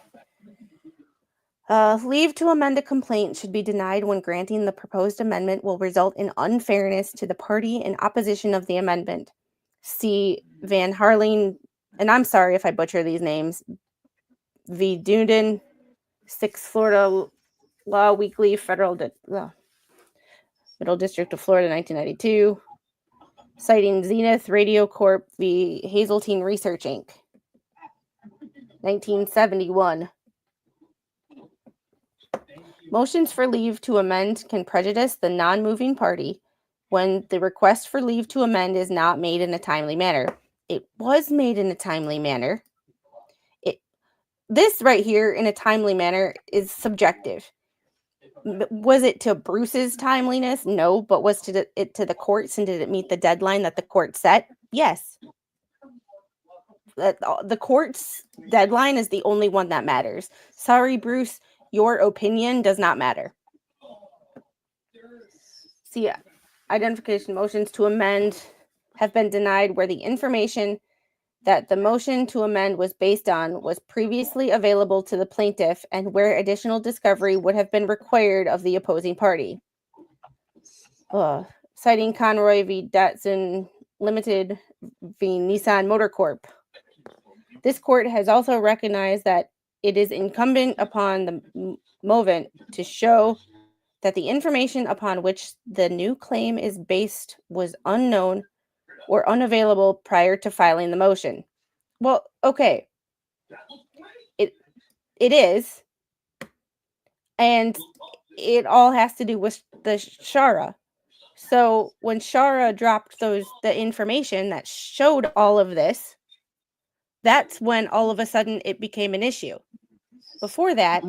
Leave to amend a complaint should be denied when granting the proposed amendment will result in unfairness to the party in opposition of the amendment. See Van Harling, and I'm sorry if I butcher these names, v. Dundon, 6 Florida Law Weekly, Middle District of Florida, 1992. Citing Zenith Radio Corp v. Hazeltine Research, Inc., 1971. Motions for leave to amend can prejudice the non-moving party when the request for leave to amend is not made in a timely manner. It was made in a timely manner. This right here, in a timely manner, is subjective. Was it to Bruce's timeliness? No, but was it to the courts, and did it meet the deadline that the court set? Yes. The court's deadline is the only one that matters. Sorry, Bruce, your opinion does not matter. See, identification motions to amend have been denied where the information that the motion to amend was based on was previously available to the plaintiff and where additional discovery would have been required of the opposing party. Citing Conroy v. Datsun Limited v. Nissan Motor Corp. This court has also recognized that it is incumbent upon the movant to show that the information upon which the new claim is based was unknown or unavailable prior to filing the motion. Well, okay. It is. And it all has to do with the Shara. So when Shara dropped the information that showed all of this, that's when all of a sudden it became an issue. Before that,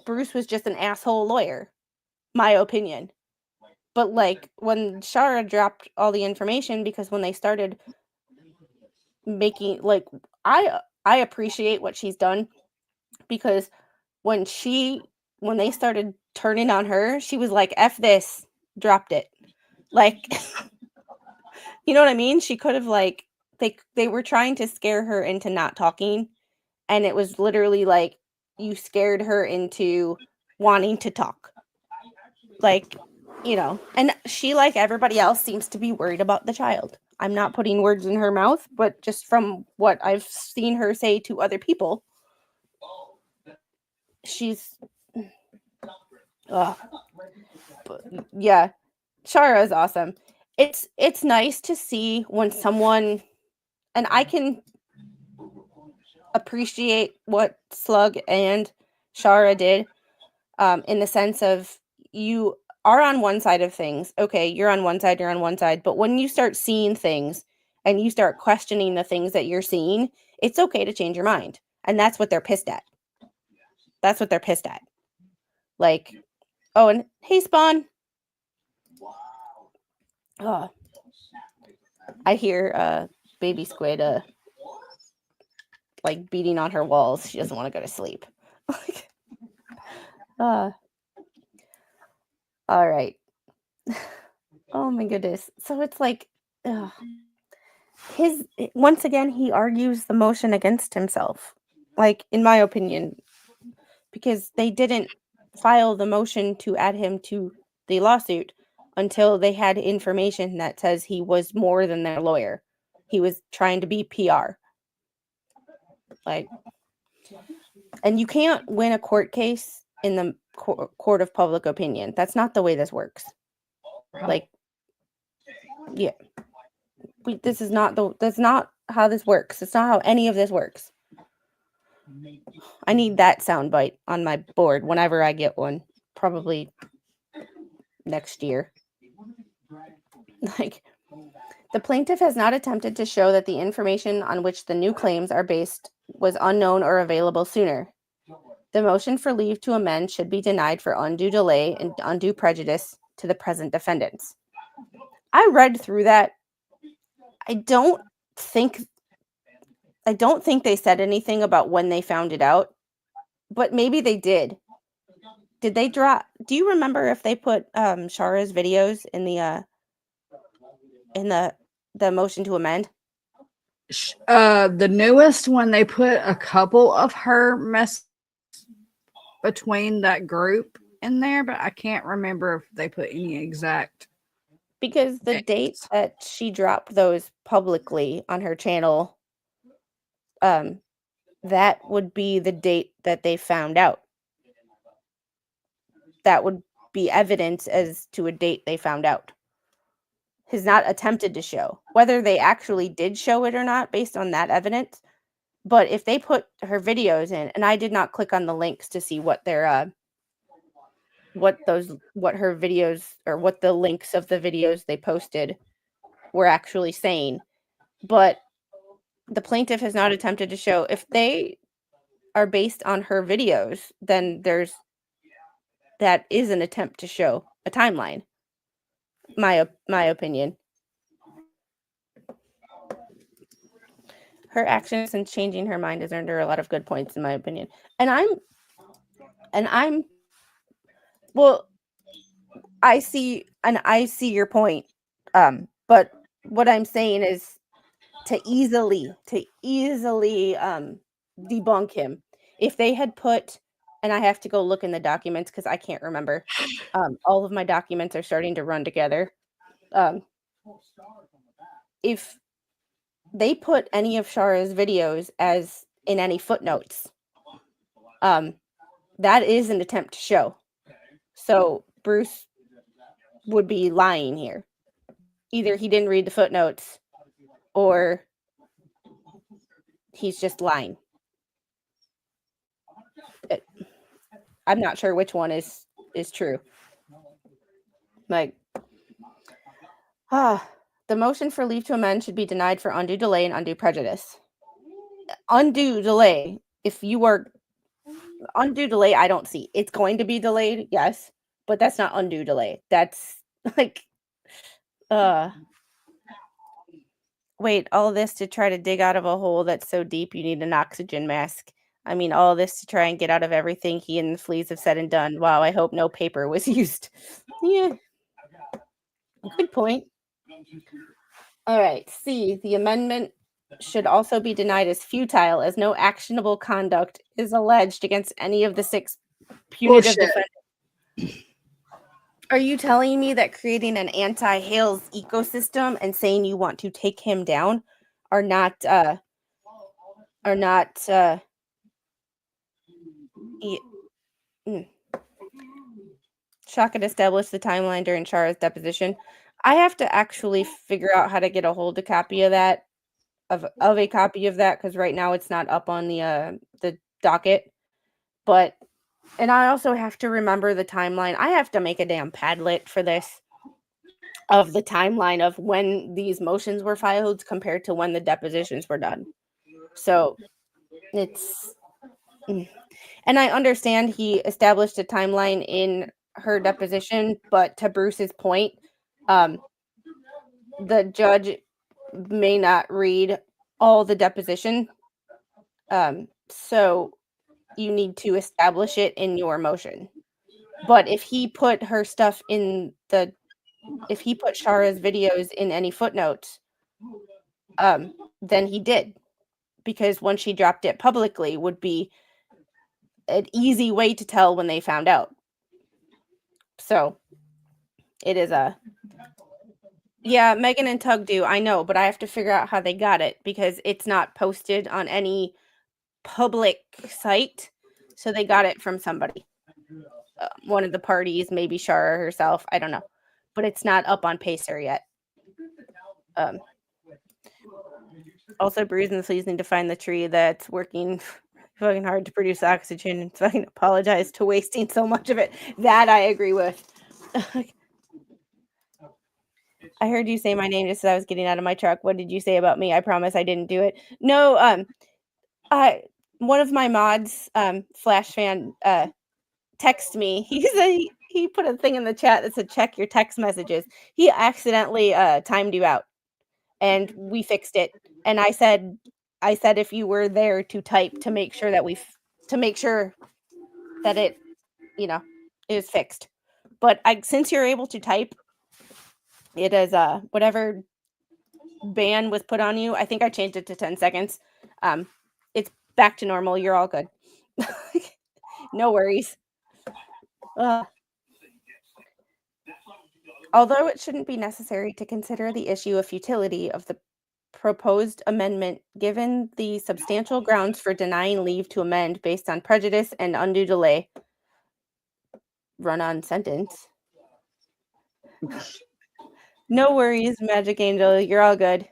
Bruce was just an asshole lawyer, my opinion. But when Shara dropped all the information, because when they started making, I appreciate what she's done, because when they started turning on her, she was like, F this, dropped it. You know what I mean? She could have they were trying to scare her into not talking, and it was literally you scared her into wanting to talk. And she, like everybody else, seems to be worried about the child. I'm not putting words in her mouth, but just from what I've seen her say to other people, she's yeah, Shara is awesome. It's nice to see when someone, and I can appreciate what Slug and Shara did, in the sense of, you are on one side of things. Okay, you're on one side, but when you start seeing things and you start questioning the things that you're seeing, it's okay to change your mind. And that's what they're pissed at. Oh, and hey, Spawn. Oh, I hear baby squid beating on her walls. She doesn't want to go to sleep. All right. Oh my goodness. So it's once again, he argues the motion against himself, in my opinion, because they didn't file the motion to add him to the lawsuit until they had information that says he was more than their lawyer. He was trying to be PR. And you can't win a court case in the court of public opinion. That's not the way this works. Like, yeah, that's not how this works. It's not how any of this works. I need that soundbite on my board whenever I get one, probably next year. Like, the plaintiff has not attempted to show that the information on which the new claims are based was unknown or available sooner. The motion for leave to amend should be denied for undue delay and undue prejudice to the present defendants. I read through that. I don't think they said anything about when they found it out, but maybe they did. Did they drop? Do you remember if they put Shara's videos in the motion to amend? The newest one, they put a couple of her mess between that group in there, but I can't remember if they put any exact. Because the date that she dropped those publicly on her channel, that would be the date that they found out. That would be evidence as to a date they found out. Has not attempted to show whether they actually did show it or not based on that evidence. But if they put her videos in, and I did not click on the links to see what their what her videos or what the links of the videos they posted were actually saying, but the plaintiff has not attempted to show if they are based on her videos, then that is an attempt to show a timeline. My opinion. Her actions and changing her mind has earned her a lot of good points, in my opinion. And I'm well, I see your point. But what I'm saying is to easily debunk him. If they had put, and I have to go look in the documents because I can't remember. All of my documents are starting to run together. If they put any of Shara's videos as in any footnotes, that is an attempt to show. So Bruce would be lying here. Either he didn't read the footnotes or he's just lying. I'm not sure which one is true. Like, the motion for leave to amend should be denied for undue delay and undue prejudice. Undue delay, undue delay, I don't see. It's going to be delayed, yes, but that's not undue delay. That's like, wait, all this to try to dig out of a hole that's so deep you need an oxygen mask. I mean, all this to try and get out of everything he and the fleas have said and done. Wow, I hope no paper was used. Yeah. Good point. All right. C, the amendment should also be denied as futile as no actionable conduct is alleged against any of the 6 punitive defendants. Are you telling me that creating an anti-Hales ecosystem and saying you want to take him down are not Shaka established the timeline during Shara's deposition? I have to actually figure out how to get a hold of a copy of that, of a copy of that, because right now it's not up on the docket. And I also have to remember the timeline. I have to make a damn Padlet for this, of the timeline of when these motions were filed compared to when the depositions were done. So it's, and I understand he established a timeline in her deposition, but to Bruce's point, the judge may not read all the deposition. So you need to establish it in your motion. But if he put her stuff if he put Shara's videos in any footnotes, then he did. Because when she dropped it publicly would be an easy way to tell when they found out. So it is yeah, Megan and Tug do, I know, but I have to figure out how they got it because it's not posted on any public site. So they got it from somebody. One of the parties, maybe Shara herself, I don't know. but it's not up on Pacer yet. Also, Breeze and Sleeves need to find the tree that's working fucking hard to produce oxygen and fucking apologize to wasting so much of it. That I agree with. I heard you say my name just as I was getting out of my truck. What did you say about me? I promise I didn't do it. No, one of my mods, Flash fan, text me. He put a thing in the chat that said check your text messages. He accidentally timed you out, and we fixed it. And I said if you were there to type to make sure that it, is fixed. But since you're able to type, it is whatever ban was put on you. I think I changed it to 10 seconds. It's back to normal. You're all good. No worries. Although it shouldn't be necessary to consider the issue of futility of the proposed amendment, given the substantial grounds for denying leave to amend based on prejudice and undue delay. Run-on sentence. No worries, Magic Angel. You're all good.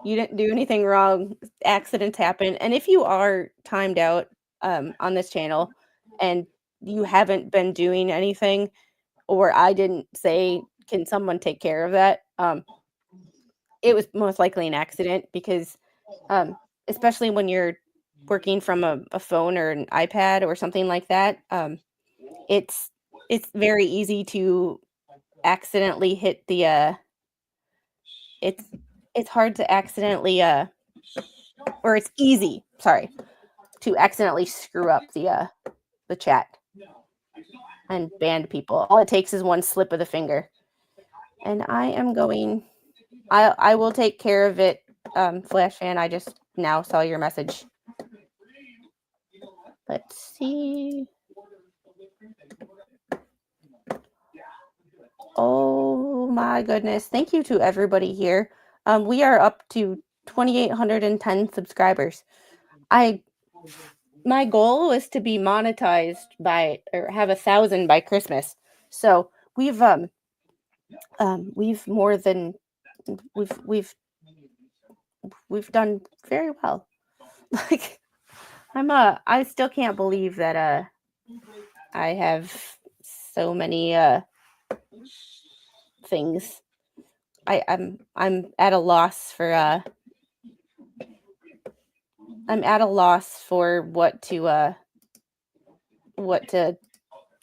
You didn't do anything wrong. Accidents happen. And if you are timed out on this channel and you haven't been doing anything, or I didn't say, can someone take care of that? It was most likely an accident because especially when you're working from a phone or an iPad or something like that, it's very easy to accidentally hit the it's hard to accidentally or it's easy, sorry, to accidentally screw up the chat and ban people. All it takes is one slip of the finger. And I will take care of it, Flash fan. I just now saw your message. Let's see. Oh my goodness. Thank you to everybody here. We are up to 2,810 subscribers. My goal was to be monetized or have 1,000 by Christmas. So we've done very well. Like I still can't believe that I have so many things. I'm at a loss for what to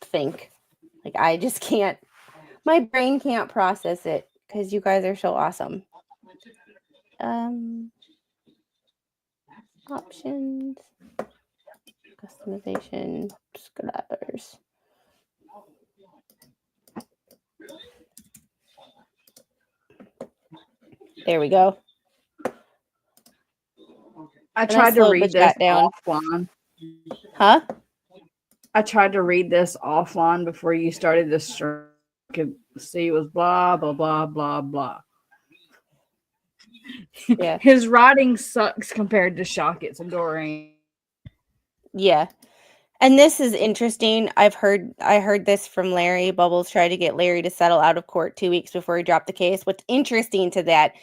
think. Like I just can't. My brain can't process it because you guys are so awesome. Options, customization, subscribers. There we go. I tried to read this offline. Huh? I tried to read this offline before you started this stream. I could see it was blah, blah, blah, blah, blah. Yeah. His writing sucks compared to Shockett's and Doreen. Yeah. And this is interesting. I heard this from Larry. Bubbles tried to get Larry to settle out of court 2 weeks before he dropped the case. What's interesting to that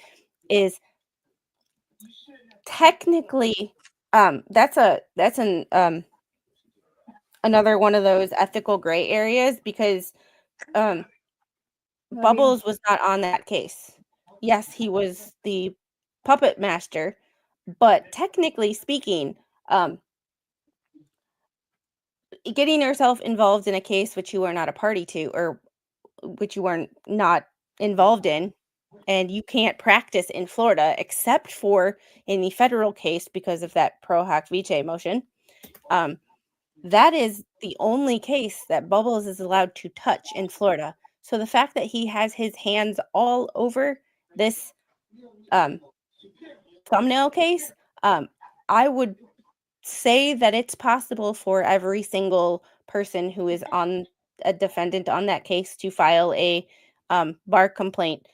is technically that's another one of those ethical gray areas because Bubbles was not on that case. Yes, he was the puppet master, but technically speaking, getting yourself involved in a case which you are not a party to or which you are not involved in, and you can't practice in Florida except for in the federal case because of that pro hoc vice motion. That is the only case that Bubbles is allowed to touch in Florida. So the fact that he has his hands all over this thumbnail case, I would say that it's possible for every single person who is on a defendant on that case to file a bar complaint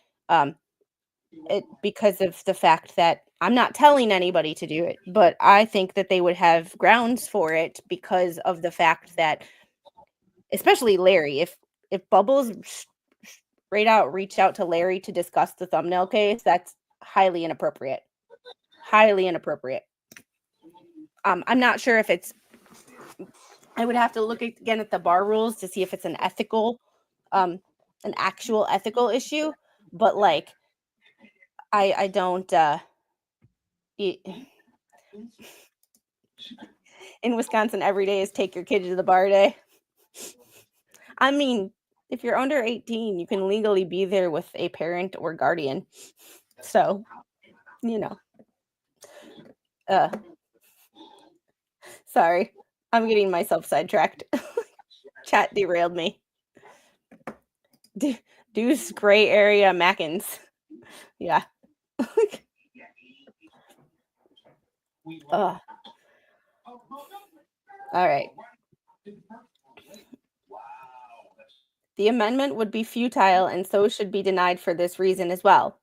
because of the fact that I'm not telling anybody to do it, but I think that they would have grounds for it because of the fact that, especially Larry, if Bubbles straight out reached out to Larry to discuss the thumbnail case, that's highly inappropriate. Highly inappropriate. I'm not sure if it's, I would have to look again at the bar rules to see if it's an ethical, an actual ethical issue, but like, I don't, in Wisconsin, every day is take your kid to the bar day. I mean, if you're under 18, you can legally be there with a parent or guardian. So, you know. Sorry. I'm getting myself sidetracked. Chat derailed me. Deuce gray area Mackins. Yeah. All right. The amendment would be futile and so should be denied for this reason as well.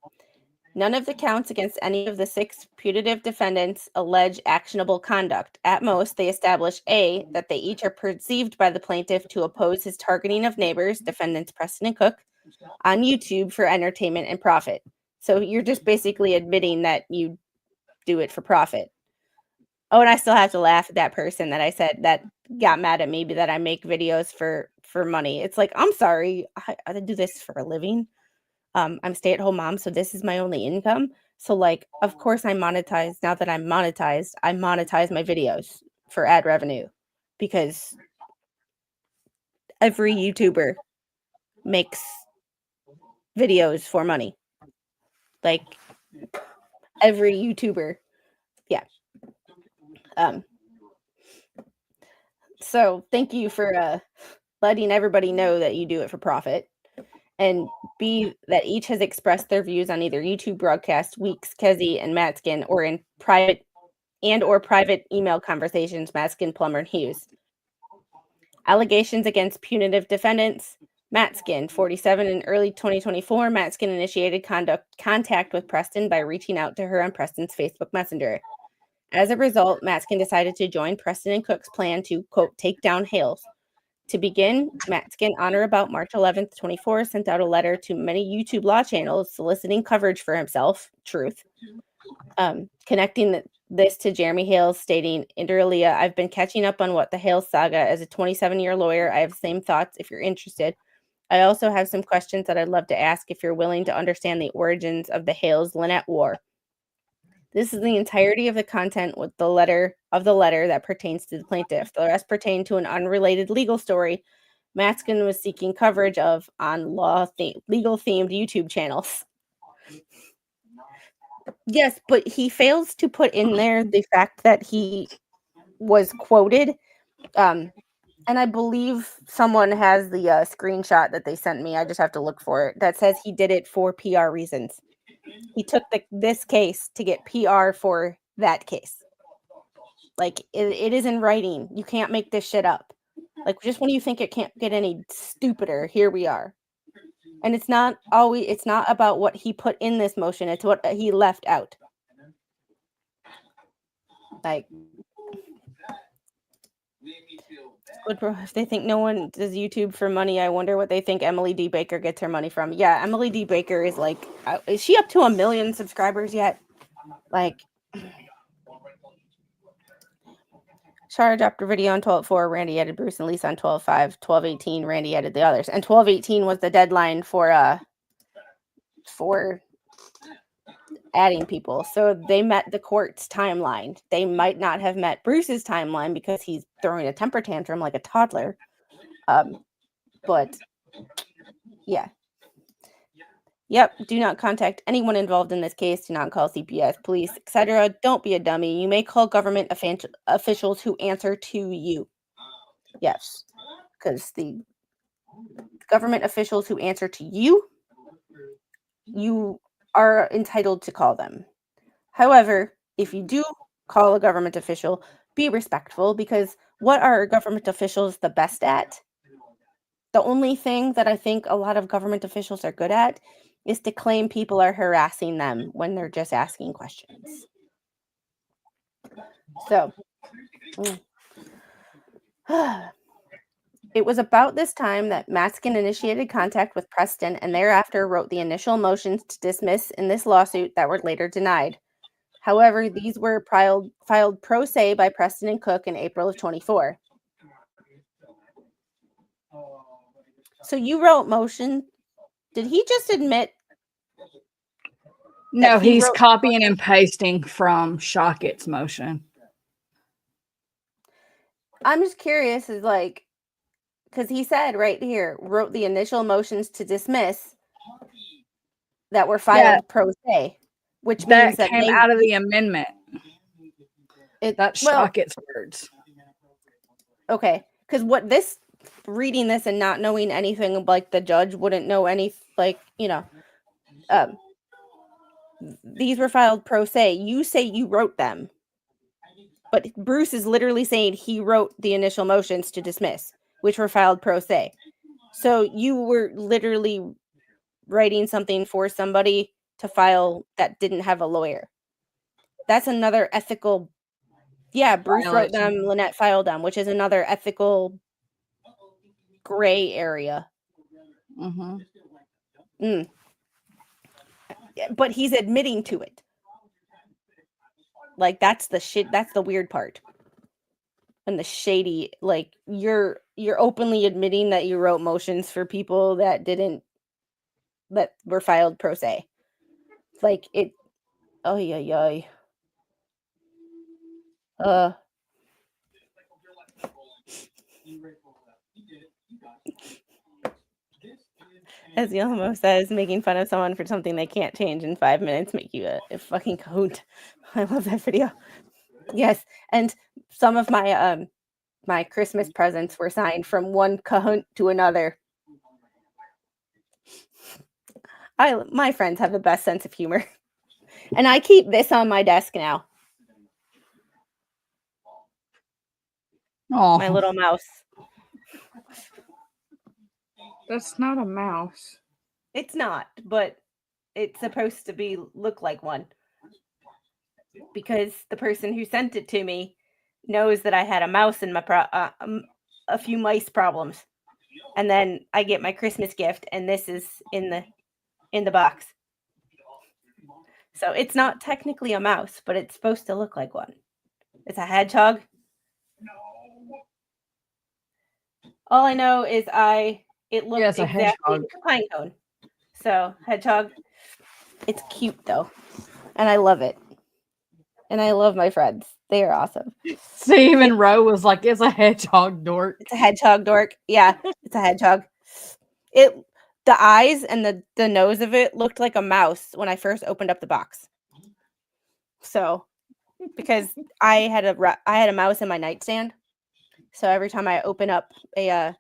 None of the counts against any of the 6 putative defendants allege actionable conduct. At most, they establish A, that they each are perceived by the plaintiff to oppose his targeting of neighbors, defendants Preston and Cook, on YouTube for entertainment and profit. So you're just basically admitting that you do it for profit. Oh, and I still have to laugh at that person that I said that got mad at me that I make videos for money. It's like, I'm sorry, I do this for a living. I'm a stay-at-home mom, so this is my only income. So like, of course I monetize. Now that I'm monetized, I monetize my videos for ad revenue because every YouTuber makes videos for money. Like every YouTuber. Yeah. So thank you for letting everybody know that you do it for profit. And B, that each has expressed their views on either YouTube broadcast, Weeks, Kezi, and Matskin, or in private or private email conversations, Matskin, Plummer, and Hughes. Allegations against punitive defendants. Matskin, 47, in early 2024, Matskin initiated contact with Preston by reaching out to her on Preston's Facebook Messenger. As a result, Matskin decided to join Preston and Cook's plan to, quote, take down Hales. To begin, Matskin, on or about March 11th, 24, sent out a letter to many YouTube law channels soliciting coverage for himself, truth, connecting this to Jeremy Hales, stating, inter alia, I've been catching up on what the Hales saga. As a 27-year lawyer, I have the same thoughts if you're interested. I also have some questions that I'd love to ask if you're willing to understand the origins of the Hales-Lynette war. This is the entirety of the content with the letter that pertains to the plaintiff. The rest pertain to an unrelated legal story Matskin was seeking coverage of on legal-themed YouTube channels. Yes, but he fails to put in there the fact that he was quoted. And I believe someone has the screenshot that they sent me. I just have to look for it. That says he did it for PR reasons. He took this case to get PR for that case. Like, it is in writing. You can't make this shit up. Like, just when you think it can't get any stupider, here we are. And it's not about what he put in this motion. It's what he left out. Like, if they think no one does YouTube for money, I wonder what they think Emily D. Baker gets her money from. Yeah, Emily D. Baker is like, is she up to 1 million subscribers yet? Like, Shara dropped a video on 12/4. Randy added Bruce and Lisa on 12/5. 12/18, Randy added the others. And 12/18 was the deadline for adding people. So they met the court's timeline. They might not have met Bruce's timeline because he's throwing a temper tantrum like a toddler. But yeah. Yep. Do not contact anyone involved in this case. Do not call CPS, police, etc. Don't be a dummy. You may call government officials who answer to you. Yes. Because the government officials who answer to you, you are entitled to call them. However, if you do call a government official, be respectful, because what are government officials the best at? The only thing that I think a lot of government officials are good at is to claim people are harassing them when they're just asking questions. So, It was about this time that Maskin initiated contact with Preston and thereafter wrote the initial motions to dismiss in this lawsuit that were later denied. However, these were filed pro se by Preston and Cook in April of 24. So you wrote motion. Did he just admit? No, he he's wrote- copying and pasting from Shockett's motion. I'm just curious, is like, because he said right here, wrote the initial motions to dismiss that were filed pro se, which means that came out of the amendment. That's Shockett's words. Okay, because reading this and not knowing anything, like the judge wouldn't know any, like, these were filed pro se. You say you wrote them, but Bruce is literally saying he wrote the initial motions to dismiss, which were filed pro se. So you were literally writing something for somebody to file that didn't have a lawyer. That's another ethical. Yeah, Bruce wrote them, Lynette filed them, which is another ethical gray area. Mm-hmm. But he's admitting to it. Like, that's the shit. That's the weird part. And the shady, like, you're openly admitting that you wrote motions for people that were filed pro se. Like, it. Oh yeah. As Yomo says, making fun of someone for something they can't change in 5 minutes make you a fucking coot. I love that video. Yes, and some of my my Christmas presents were signed from one cahoot to another. My friends have the best sense of humor. And I keep this on my desk now. Oh, my little mouse. That's not a mouse. It's not, but it's supposed to look like one. Because the person who sent it to me knows that I had a mouse in my a few mice problems. And then I get my Christmas gift, and this is in the box. So it's not technically a mouse, but it's supposed to look like one. It's a hedgehog. All I know is it looks exactly like a pine cone. So hedgehog. It's cute though. And I love it. And I love my friends. They are awesome. Stephen Rowe was like, it's a hedgehog dork. It's a hedgehog dork. Yeah, it's a hedgehog. The eyes and the nose of it looked like a mouse when I first opened up the box. So, because I had a mouse in my nightstand. So every time I open up every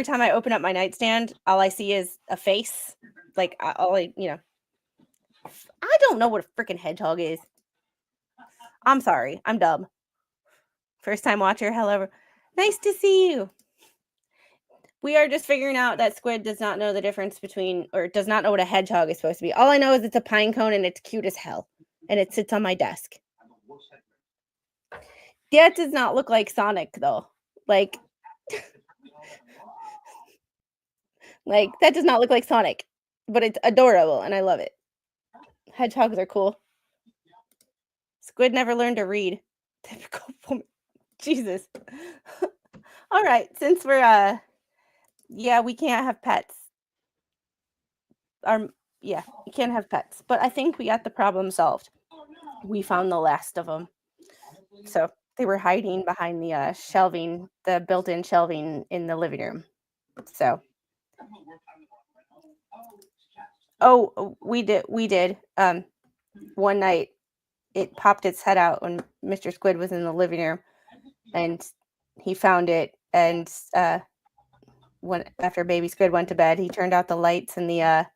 time I open up my nightstand, all I see is a face. Like I don't know what a freaking hedgehog is. I'm sorry. I'm dumb. First time watcher. Hello. Nice to see you. We are just figuring out that Squid does not know the difference between, or does not know what a hedgehog is supposed to be. All I know is it's a pine cone and it's cute as hell. And it sits on my desk. That does not look like Sonic, though. Like that does not look like Sonic. But it's adorable, and I love it. Hedgehogs are cool. Squid never learned to read. Typical woman. Jesus. All right, since we're we can't have pets. We can't have pets, but I think we got the problem solved. We found the last of them. So they were hiding behind the shelving, the built-in shelving in the living room. So we did. One night it popped its head out when Mr. Squid was in the living room, and he found it. And after baby Squid went to bed, he turned out the lights in the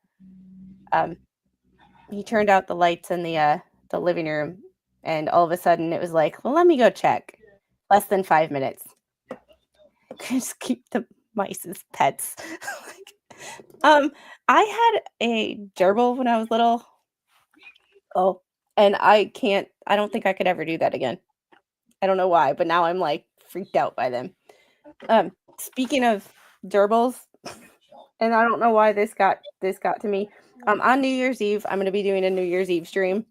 the living room, and all of a sudden it was like, well, let me go check. Less than 5 minutes. Just keep the mice as pets. I had a gerbil when I was little. Oh, and I don't think I could ever do that again. I don't know why, but now I'm like freaked out by them. Speaking of gerbils, and I don't know why this got to me. On New Year's Eve, I'm going to be doing a New Year's Eve stream.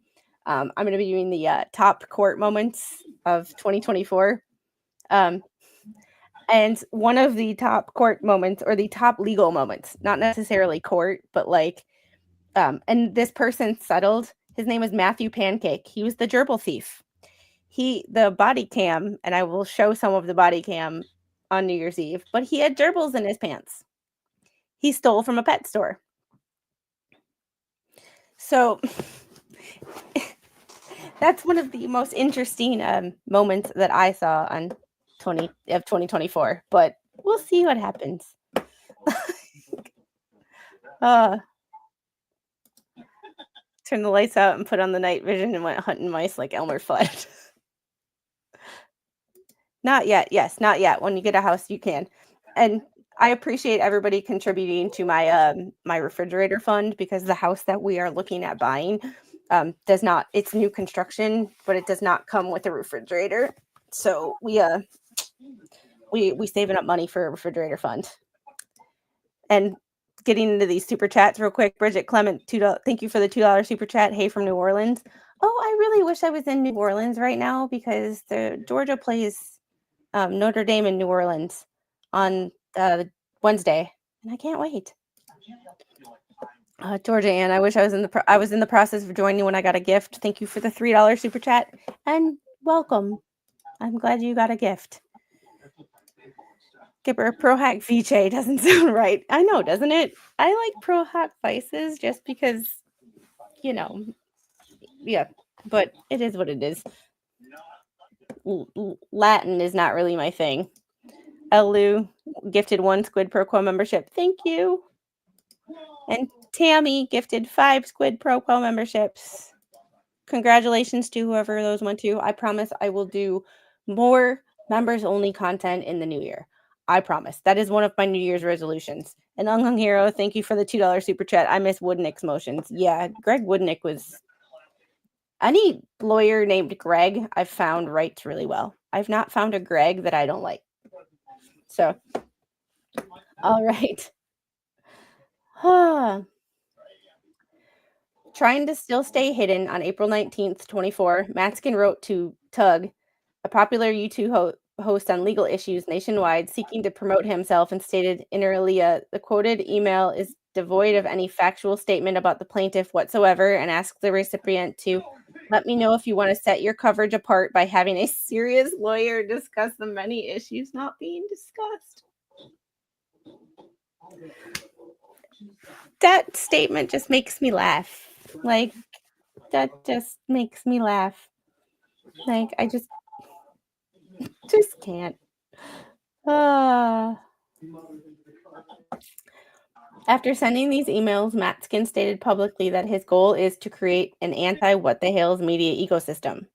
I'm going to be doing the top court moments of 2024. And one of the top court moments, or the top legal moments, not necessarily court, but like, and this person settled. His name was Matthew Pancake. He was the gerbil thief. The body cam, and I will show some of the body cam on New Year's Eve, but he had gerbils in his pants. He stole from a pet store. So that's one of the most interesting moments that I saw on 2024, but we'll see what happens. Turn the lights out and put on the night vision and went hunting mice like Elmer Fudd. Not yet. Yes, not yet. When you get a house, you can. And I appreciate everybody contributing to my my refrigerator fund, because the house that we are looking at buying does not. It's new construction, but it does not come with a refrigerator. So we saving up money for a refrigerator fund. And getting into these super chats real quick. Bridget Clement, $2. Thank you for the $2 super chat. Hey, from New Orleans. Oh, I really wish I was in New Orleans right now, because the Georgia plays Notre Dame in New Orleans on Wednesday, and I can't wait. Georgia Ann, I wish I was in the process of joining when I got a gift. Thank you for the $3 super chat, and welcome. I'm glad you got a gift. Gipper, Pro Hack Viche doesn't sound right. I know, doesn't it? I like Pro Hack Vices just because, yeah, but it is what it is. Latin is not really my thing. Elu gifted 1 Squid Pro Quo membership. Thank you. And Tammy gifted 5 Squid Pro Quo memberships. Congratulations to whoever those went to. I promise I will do more members only content in the new year. I promise. That is one of my New Year's resolutions. And Unhung Hero, thank you for the $2 super chat. I miss Woodnick's motions. Yeah, Greg Woodnick was... Any lawyer named Greg I've found writes really well. I've not found a Greg that I don't like. So, all right. Trying to still stay hidden on April 19th, 24, Matskin wrote to Tug, a popular YouTube host on legal issues nationwide, seeking to promote himself, and stated inter alia, the quoted email is devoid of any factual statement about the plaintiff whatsoever, and asked the recipient to let me know if you want to set your coverage apart by having a serious lawyer discuss the many issues not being discussed. That statement just makes me laugh. Like, that just makes me laugh. Like, I just can't. After sending these emails, Matskin stated publicly that his goal is to create an anti-what-the-hell's media ecosystem.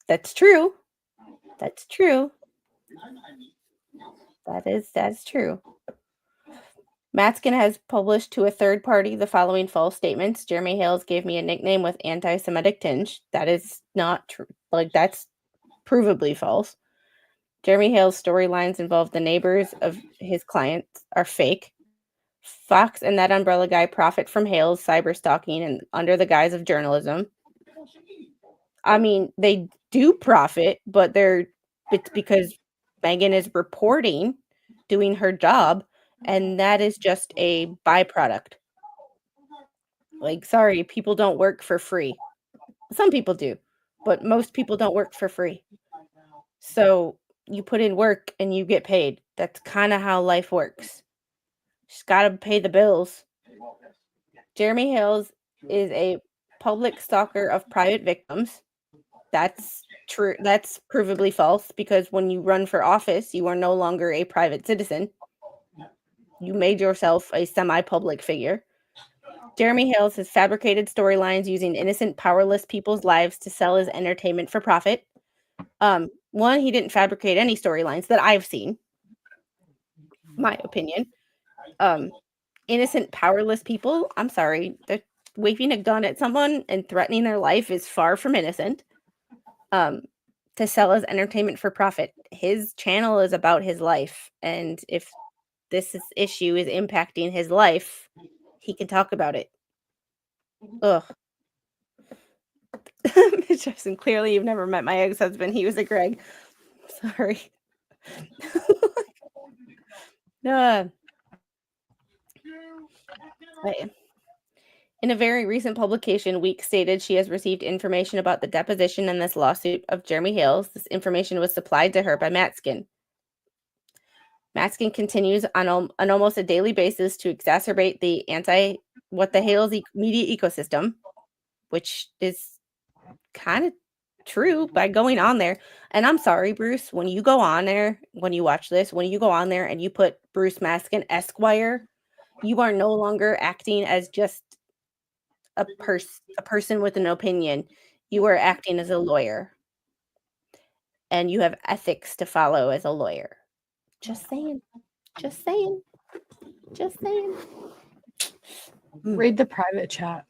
That's true. That's true. That's true. Matskin has published to a third party the following false statements. Jeremy Hales gave me a nickname with anti-Semitic tinge. That is not true. Like, that's provably false. Jeremy Hale's storylines involve the neighbors of his clients are fake. Fox and that umbrella guy profit from Hale's cyber stalking and under the guise of journalism. I mean, they do profit, but it's because Megan is reporting, doing her job, and that is just a byproduct. Like, sorry, people don't work for free. Some people do, but most people don't work for free. So you put in work and you get paid. That's kind of how life works. Just got to pay the bills. Jeremy Hales is a public stalker of private victims. That's true. That's provably false, because when you run for office, you are no longer a private citizen. You made yourself a semi-public figure. Jeremy Hales has fabricated storylines using innocent, powerless people's lives to sell his entertainment for profit. One, he didn't fabricate any storylines that I've seen. My opinion. Innocent, powerless people, I'm sorry, they're waving a gun at someone and threatening their life is far from innocent. to sell as entertainment for profit. His channel is about his life, and if issue is impacting his life, he can talk about it. Ugh. Justin, clearly you've never met my ex-husband. He was a Greg. Sorry. In a very recent publication, Week stated she has received information about the deposition in this lawsuit of Jeremy Hales. This information was supplied to her by Matskin. Matskin continues on almost a daily basis to exacerbate the what the Hales media ecosystem, which is kind of true by going on there. And I'm sorry, Bruce, when you go on there, when you watch this, when you go on there and you put Bruce Matskin Esquire, you are no longer acting as just a person with an opinion. You are acting as a lawyer. And you have ethics to follow as a lawyer. Just saying. Just saying. Just saying. Read the private chat.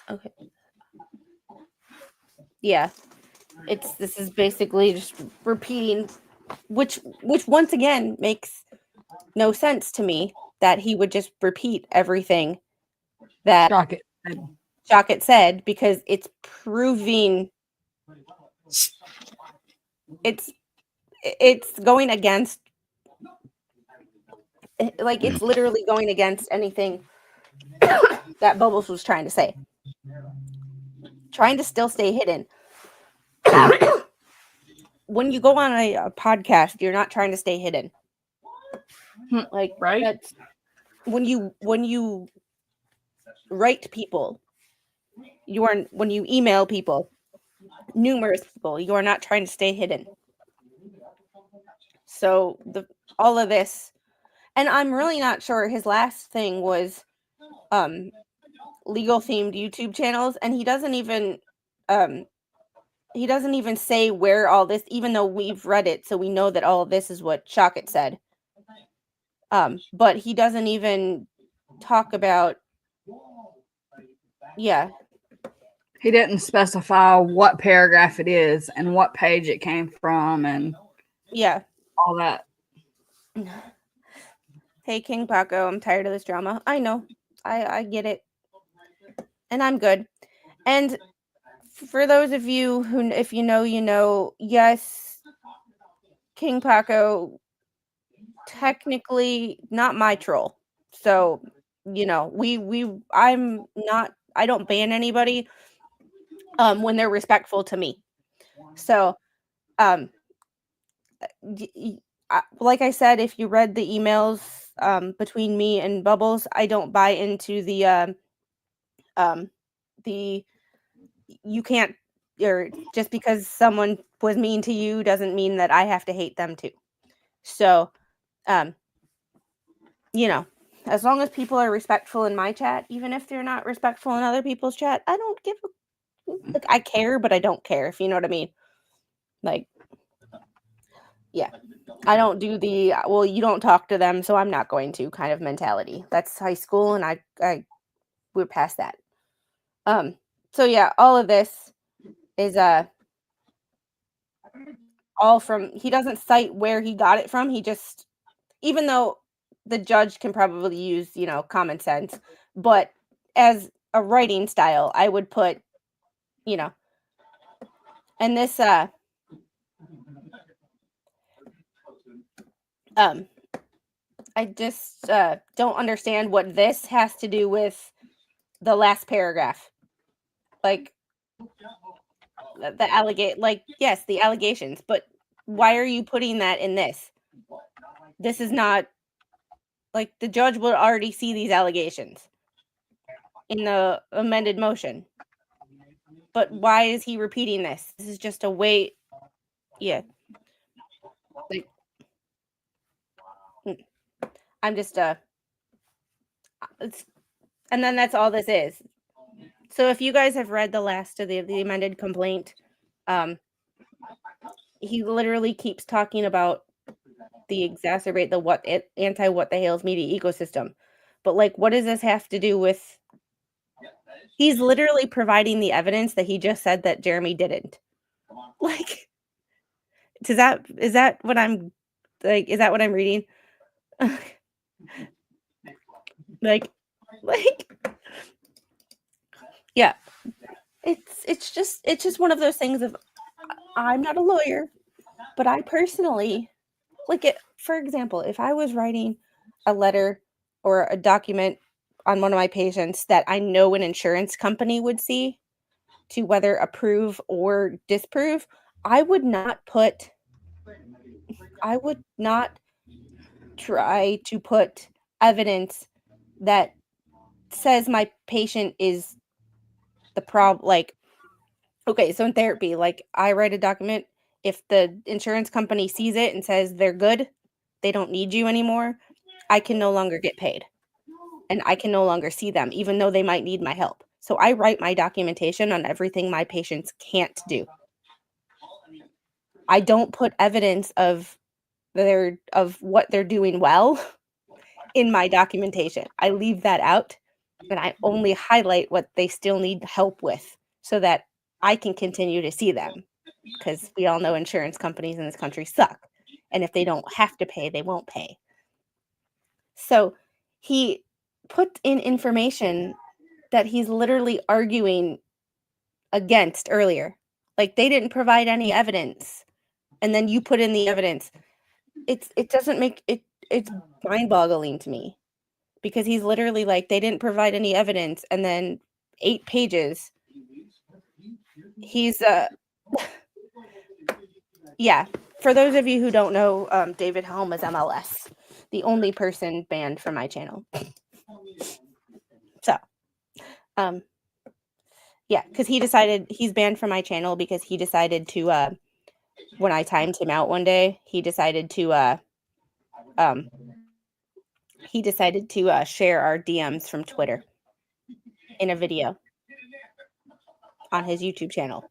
Okay. Yeah. This is basically just repeating, which once again makes no sense to me, that he would just repeat everything that Shockett said, because it's proving it's going against, like, it's literally going against anything that Bubbles was trying to say. Trying to still stay hidden. When you go on a podcast, you're not trying to stay hidden. Like, right? That's when you write people, when you email people, numerous people, you are not trying to stay hidden. So all of this, and I'm really not sure. His last thing was legal themed YouTube channels, and he doesn't even say where all this, even though we've read it, so we know that all of this is what Shockett said. But he doesn't even talk about. Yeah. He didn't specify what paragraph it is and what page it came from, and all that. Hey, King Paco, I'm tired of this drama. I know. I get it. And I'm good. And for those of you who, if you know, you know, yes, King Paco, technically not my troll. So, you know, I don't ban anybody when they're respectful to me. So, like I said, if you read the emails between me and Bubbles, I don't buy into the you can't, or just because someone was mean to you doesn't mean that I have to hate them too. So, you know, as long as people are respectful in my chat, even if they're not respectful in other people's chat, I don't give like, I care, but I don't care, if you know what I mean. Like, yeah, I don't do the, well, you don't talk to them, so I'm not going to kind of mentality. That's high school, and we're past that. So yeah, all of this is all from, he doesn't cite where he got it from. He just, even though the judge can probably use, you know, common sense, but as a writing style, I would put, you know, and this I just don't understand what this has to do with the last paragraph. Like, yes, the allegations, but why are you putting that in this? This is not, like, the judge will already see these allegations in the amended motion. But why is he repeating this? This is just a way. Yeah. Like, I'm just and then that's all this is. So if you guys have read the last of the amended complaint, he literally keeps talking about the exacerbate the what the Hales media ecosystem. But like, what does this have to do with? He's literally providing the evidence that he just said that Jeremy didn't. Like, is that what I'm like? Is that what I'm reading? like, yeah. It's just one of those things of I'm not a lawyer, but I personally like it. For example, if I was writing a letter or a document on one of my patients that I know an insurance company would see to whether approve or disprove, I would not try to put evidence that says my patient is the problem. Like, okay, so in therapy, like I write a document. If the insurance company sees it and says they're good, they don't need you anymore, I can no longer get paid. And I can no longer see them, even though they might need my help. So I write my documentation on everything my patients can't do. I don't put evidence of what they're doing well in my documentation. I leave that out, and I only highlight what they still need help with so that I can continue to see them, because we all know insurance companies in this country suck. And if they don't have to pay, they won't pay. So he put in information that he's literally arguing against earlier. Like, they didn't provide any evidence, and then you put in the evidence. It doesn't make it. It's mind-boggling to me, because he's literally like, they didn't provide any evidence, and then 8 pages. He's yeah. For those of you who don't know, David Helm is MLS, the only person banned from my channel. So, yeah, because he's banned from my channel because he decided to, when I timed him out one day, he decided to share our DMs from Twitter in a video on his YouTube channel.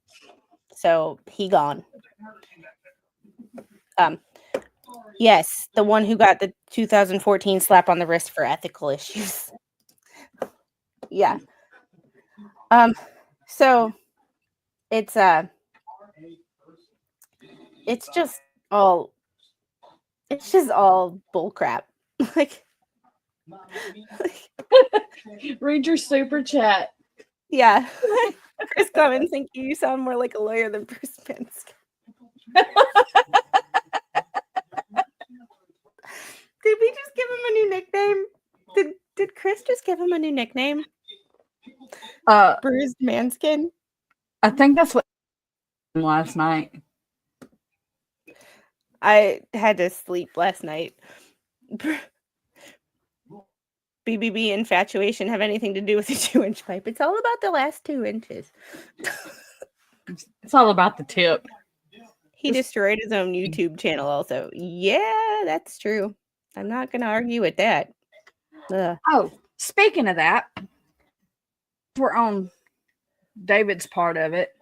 So he gone. Yes, the one who got the 2014 slap on the wrist for ethical issues. Yeah. So it's just all bull crap. like Read your super chat. Yeah. Chris Clemens, thank you. You sound more like a lawyer than Bruce Penske. Did we just give him a new nickname? Did Chris just give him a new nickname? Bruised Manskin? I think that's what last night. I had to sleep last night. BBB infatuation have anything to do with the 2-inch pipe? It's all about the last 2 inches. It's all about the tip. He destroyed his own YouTube channel also. Yeah, that's true. I'm not going to argue with that. Ugh. Oh, speaking of that, we're on David's part of it.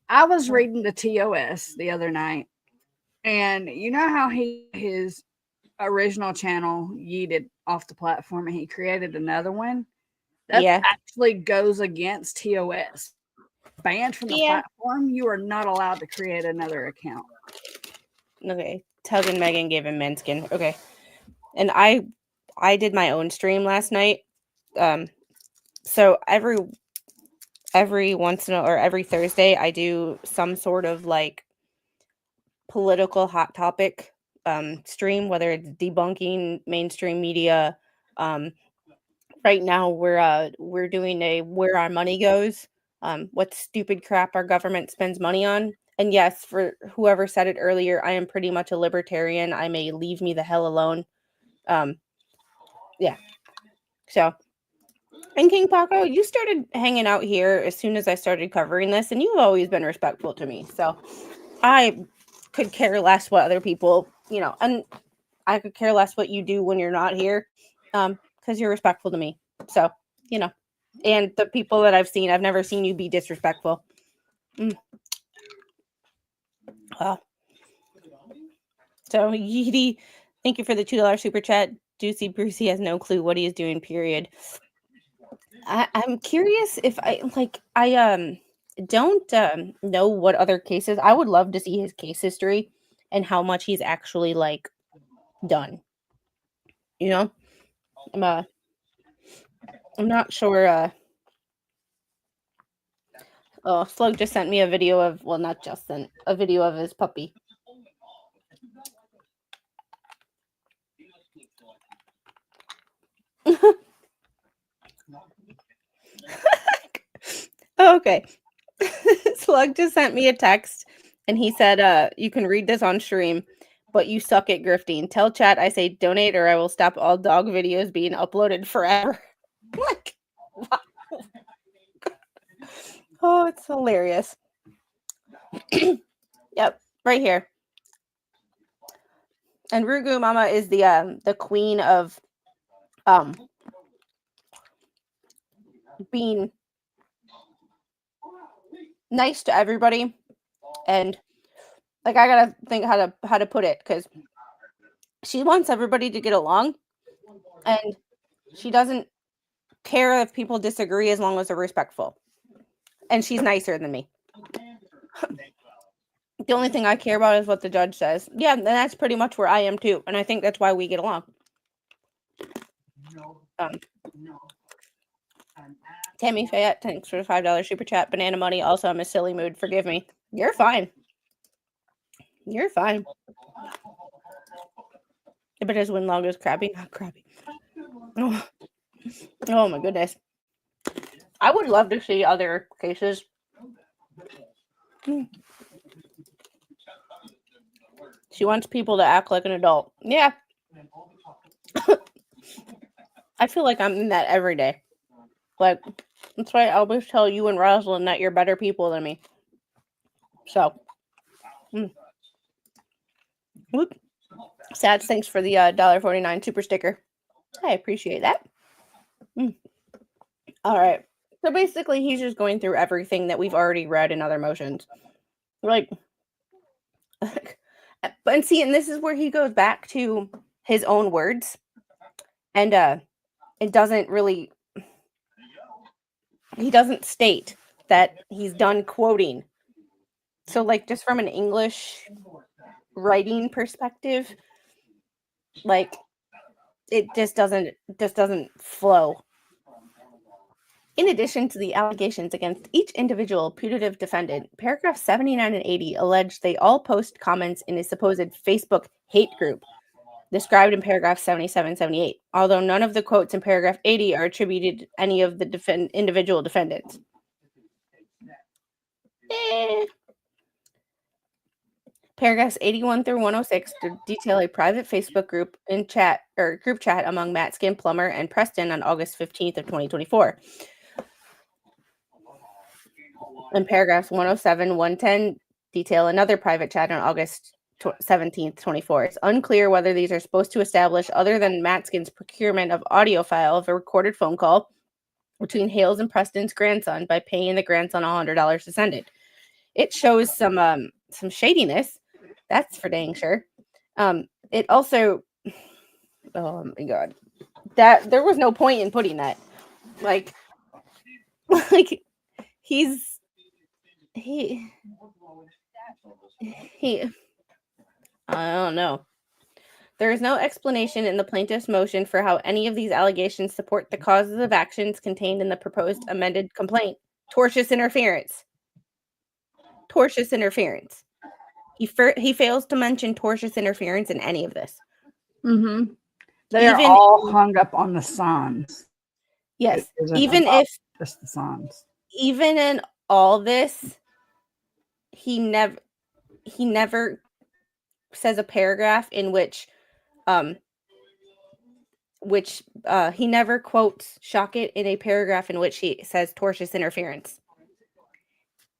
I was reading the TOS the other night, and you know how his original channel yeeted off the platform and he created another one? That actually goes against TOS. Banned from the platform, you are not allowed to create another account. Okay. Tug and Megan gave him Menskin. Okay. And I did my own stream last night. So every once in a, or every Thursday, I do some sort of like political hot topic stream, whether it's debunking mainstream media. Right now we're doing a where our money goes, what stupid crap our government spends money on. And yes, for whoever said it earlier, I am pretty much a libertarian. I may leave me the hell alone. Yeah. So, and King Paco, you started hanging out here as soon as I started covering this, and you've always been respectful to me. So I could care less what other people, and I could care less what you do when you're not here, because you're respectful to me. So, and the people that I've seen, I've never seen you be disrespectful. Wow. So, Yeety, thank you for the $2 super chat. Juicy Brucey has no clue what he is doing, period. I'm curious if I don't know what other cases. I would love to see his case history and how much he's actually like done. You know? I'm not sure. Oh, Slug just sent me a video of, well, not just sent a video of his puppy. Okay. Slug just sent me a text and he said, you can read this on stream, but you suck at grifting. Tell chat I say donate or I will stop all dog videos being uploaded forever. Like, wow. Oh, it's hilarious. Yep, right here. And Rugu Mama is the queen of being nice to everybody, and like I gotta think how to put it, because she wants everybody to get along, and she doesn't care if people disagree as long as they're respectful. And she's nicer than me. The only thing I care about is what the judge says. Yeah, and that's pretty much where I am too, and I think that's why we get along. Tammy Fayette, thanks for the $5 super chat. Banana Money, also I'm a silly mood. Forgive me. You're fine. You're fine. But his win log is crappy, not crappy. Oh my goodness. I would love to see other cases. She wants people to act like an adult. Yeah. I feel like I'm in that every day. Like, that's why I always tell you and Rosalind that you're better people than me. So. Whoop. Sats, thanks for the $1.49 super sticker. I appreciate that. All right. So basically, he's just going through everything that we've already read in other motions. Like, and see, and this is where he goes back to his own words. And it doesn't really, he doesn't state that he's done quoting. So, like, just from an English writing perspective, like, it just doesn't flow. In addition to the allegations against each individual putative defendant, paragraphs 79 and 80 allege they all post comments in a supposed Facebook hate group described in paragraph 77, 78, although none of the quotes in paragraph 80 are attributed to any of the individual defendants. Paragraphs 81 through 106 detail a private Facebook group in chat or group chat among Matt Skin Plummer and Preston on August 15th of 2024. And paragraphs 107, 110 detail another private chat on August 17th, 24. It's unclear whether these are supposed to establish, other than Matt Skin's procurement of audio file of a recorded phone call between Hales and Preston's grandson by paying the grandson $100 to send it. It shows some shadiness. That's for dang sure. It also, oh my god, that there was no point in putting that. Like he I don't know. There is no explanation in the plaintiff's motion for how any of these allegations support the causes of actions contained in the proposed amended complaint. Tortious interference. Tortious interference. He fails to mention tortious interference in any of this. Mm-hmm. They are all hung up on the signs. Yes. Even if just the signs. Even in all this, he never says a paragraph in which he never quotes Shockett in a paragraph in which he says tortious interference.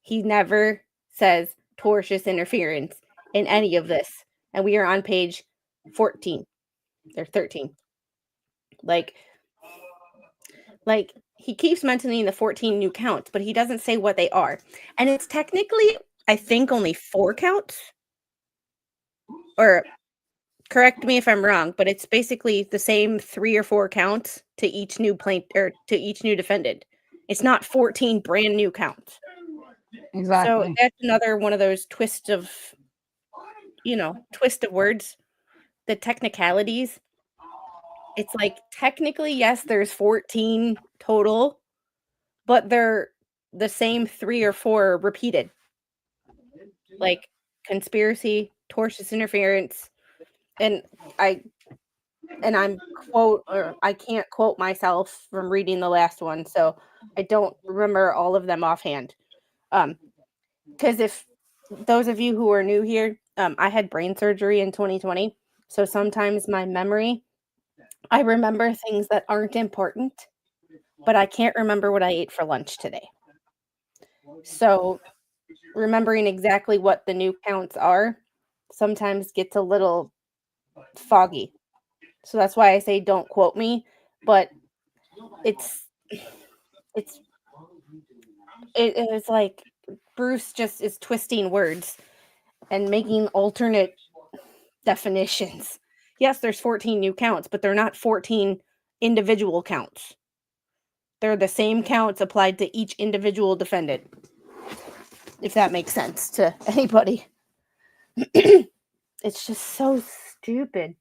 He never says tortious interference in any of this. And we are on page 14 or 13. Like he keeps mentioning the 14 new counts, but he doesn't say what they are. And it's technically, I think, only 4 counts. Or correct me if I'm wrong, but it's basically the same 3 or 4 counts to each new to each new defendant. It's not 14 brand new counts. So Exactly. that's another one of those twist of words, the technicalities. It's like technically, yes, there's 14 total, but they're the same 3 or 4 repeated. Like conspiracy, tortious interference, and I'm I can't quote myself from reading the last one, so I don't remember all of them offhand. Because if those of you who are new here, I had brain surgery in 2020, so sometimes my memory, I remember things that aren't important, but I can't remember what I ate for lunch today. So remembering exactly what the new counts are sometimes gets a little foggy. So that's why I say don't quote me, but it's it's like Bruce just is twisting words and making alternate definitions. Yes, there's 14 new counts, but they're not 14 individual counts. They're the same counts applied to each individual defendant. If that makes sense to anybody. It's just so stupid.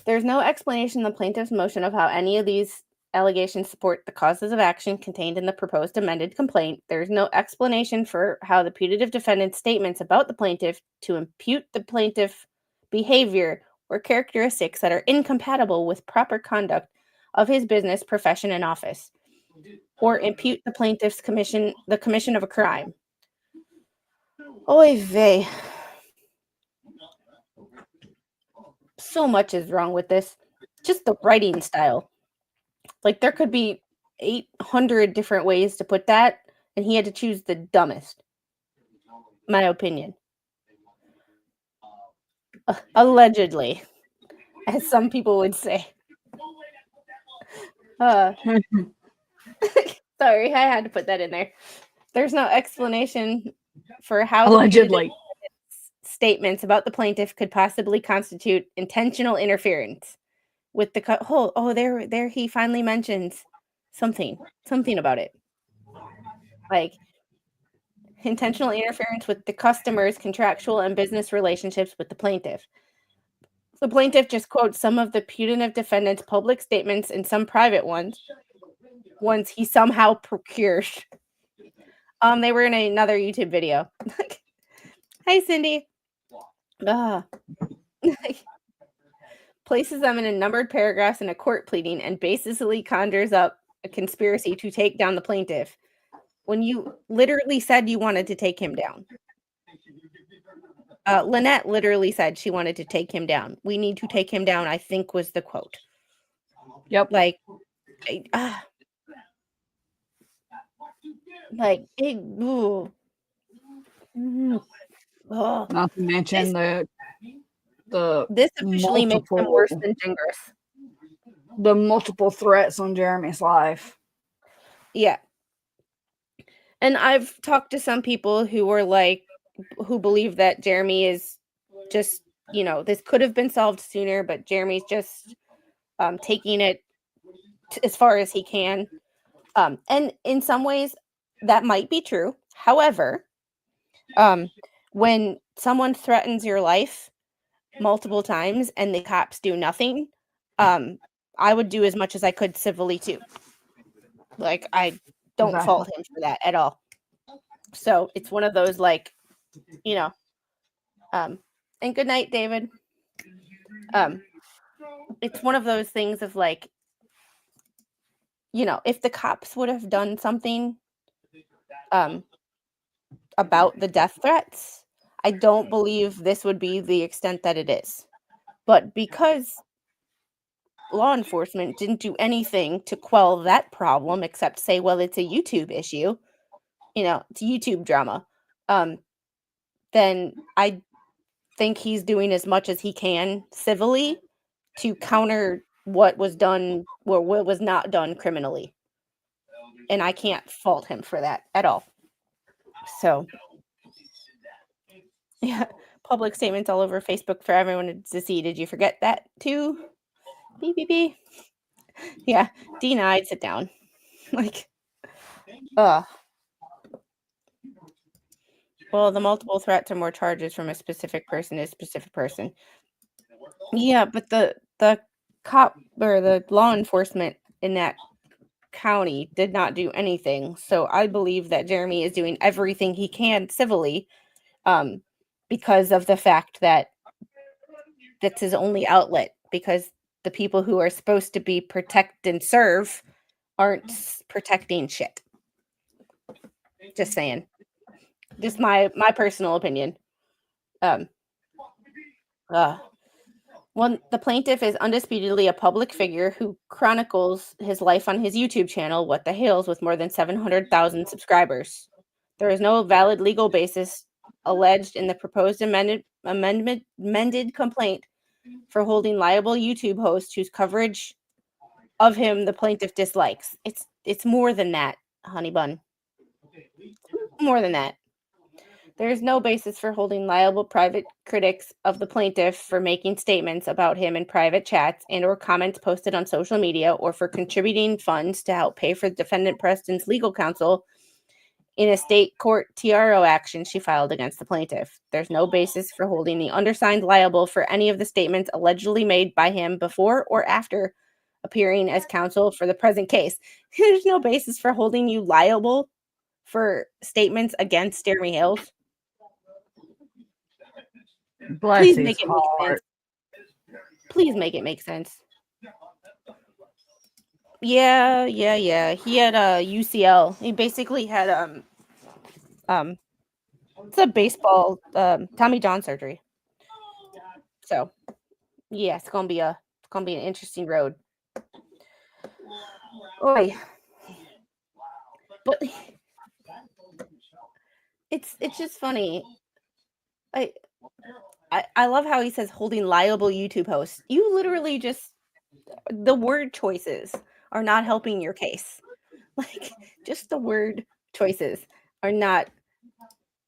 There's no explanation in the plaintiff's motion of how any of these allegations support the causes of action contained in the proposed amended complaint. There's no explanation for how the putative defendant's statements about the plaintiff to impute the plaintiff behavior or characteristics that are incompatible with proper conduct of his business, profession, and office, or impute the plaintiff's commission of a crime. Oy vey. So much is wrong with this. Just the writing style. Like, there could be 800 different ways to put that, and he had to choose the dumbest. My opinion. Allegedly, as some people would say. Sorry, I had to put that in there. There's no explanation for how Allegedly. the statements about the plaintiff could possibly constitute intentional interference with the there he finally mentions something about it, like intentional interference with the customer's contractual and business relationships with the plaintiff. The plaintiff just quotes some of the putative defendant's public statements and some private ones he somehow procured. They were in another YouTube video. Hi, Cindy. Places them in numbered paragraphs in a court pleading and basically conjures up a conspiracy to take down the plaintiff when you literally said you wanted to take him down. Lynette literally said she wanted to take him down. We need to take him down, I think was the quote. Yep. Not to mention this officially makes him worse than Gingras. The multiple threats on Jeremy's life. Yeah. And I've talked to some people who believe that Jeremy is just, this could have been solved sooner, but Jeremy's just taking it as far as he can. And in some ways, that might be true. However, when someone threatens your life multiple times and the cops do nothing, I would do as much as I could civilly too. Like, I don't fault him for that at all. So it's one of those, and good night, David. It's one of those things of if the cops would have done something about the death threats, I don't believe this would be the extent that it is. But because law enforcement didn't do anything to quell that problem except say, well, it's a YouTube issue, it's YouTube drama, then I think he's doing as much as he can civilly to counter what was done or what was not done criminally. And I can't fault him for that at all. So, yeah. public statements all over Facebook for everyone to see. Did you forget that too? BBB. Yeah, denied. Sit down. Like, ugh. Well, the multiple threats or more charges from a specific person is specific person. Yeah, but the cop or the law enforcement in that county did not do anything. So I believe that Jeremy is doing everything he can civilly, because of the fact that that's his only outlet, because the people who are supposed to be protect and serve aren't protecting shit. Just saying. Just my personal opinion. Well, the plaintiff is undisputedly a public figure who chronicles his life on his YouTube channel, What the Hills, with more than 700,000 subscribers. There is no valid legal basis alleged in the proposed amended complaint for holding liable YouTube hosts whose coverage of him the plaintiff dislikes. It's more than that, honey bun. More than that. There is no basis for holding liable private critics of the plaintiff for making statements about him in private chats and or comments posted on social media, or for contributing funds to help pay for defendant Preston's legal counsel in a state court TRO action she filed against the plaintiff. There's no basis for holding the undersigned liable for any of the statements allegedly made by him before or after appearing as counsel for the present case. There's no basis for holding you liable for statements against Jeremy Hills. Bless Please his make it make heart. sense. Please make it make sense. Yeah. He had a UCL. He basically had it's a baseball Tommy John surgery. So yeah, it's gonna be an interesting road. Oy. But it's just funny. I love how he says holding liable YouTube hosts. You literally just, the word choices are not helping your case. Like, just the word choices are not.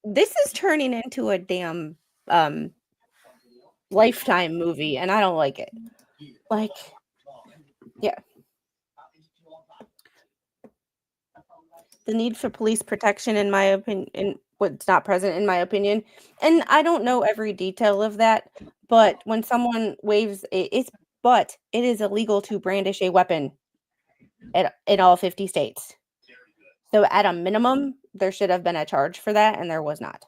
This is turning into a damn Lifetime movie, and I don't like it. Like, yeah. The need for police protection, in my opinion, what's not present, in my opinion. And I don't know every detail of that, but when someone waves it is illegal to brandish a weapon in all 50 states. So at a minimum, there should have been a charge for that, and there was not.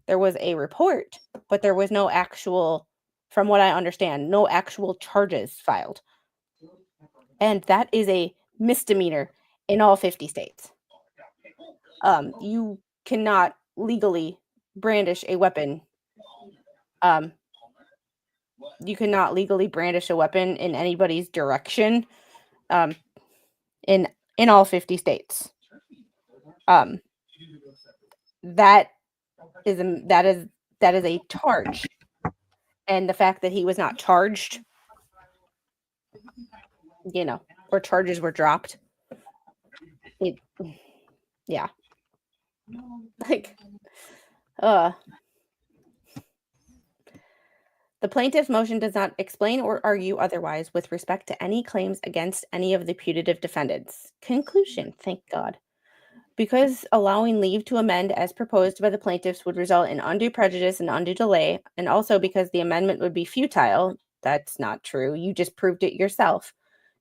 There was a report, but there was no actual, from what I understand, no actual charges filed. And that is a misdemeanor in all 50 states. You cannot legally brandish a weapon. You cannot legally brandish a weapon in anybody's direction. In all 50 states. That is a charge. And the fact that he was not charged, or charges were dropped. Yeah. Like, the plaintiff's motion does not explain or argue otherwise with respect to any claims against any of the putative defendants. Conclusion, thank God. Because allowing leave to amend as proposed by the plaintiffs would result in undue prejudice and undue delay, and also because the amendment would be futile, that's not true. You just proved it yourself.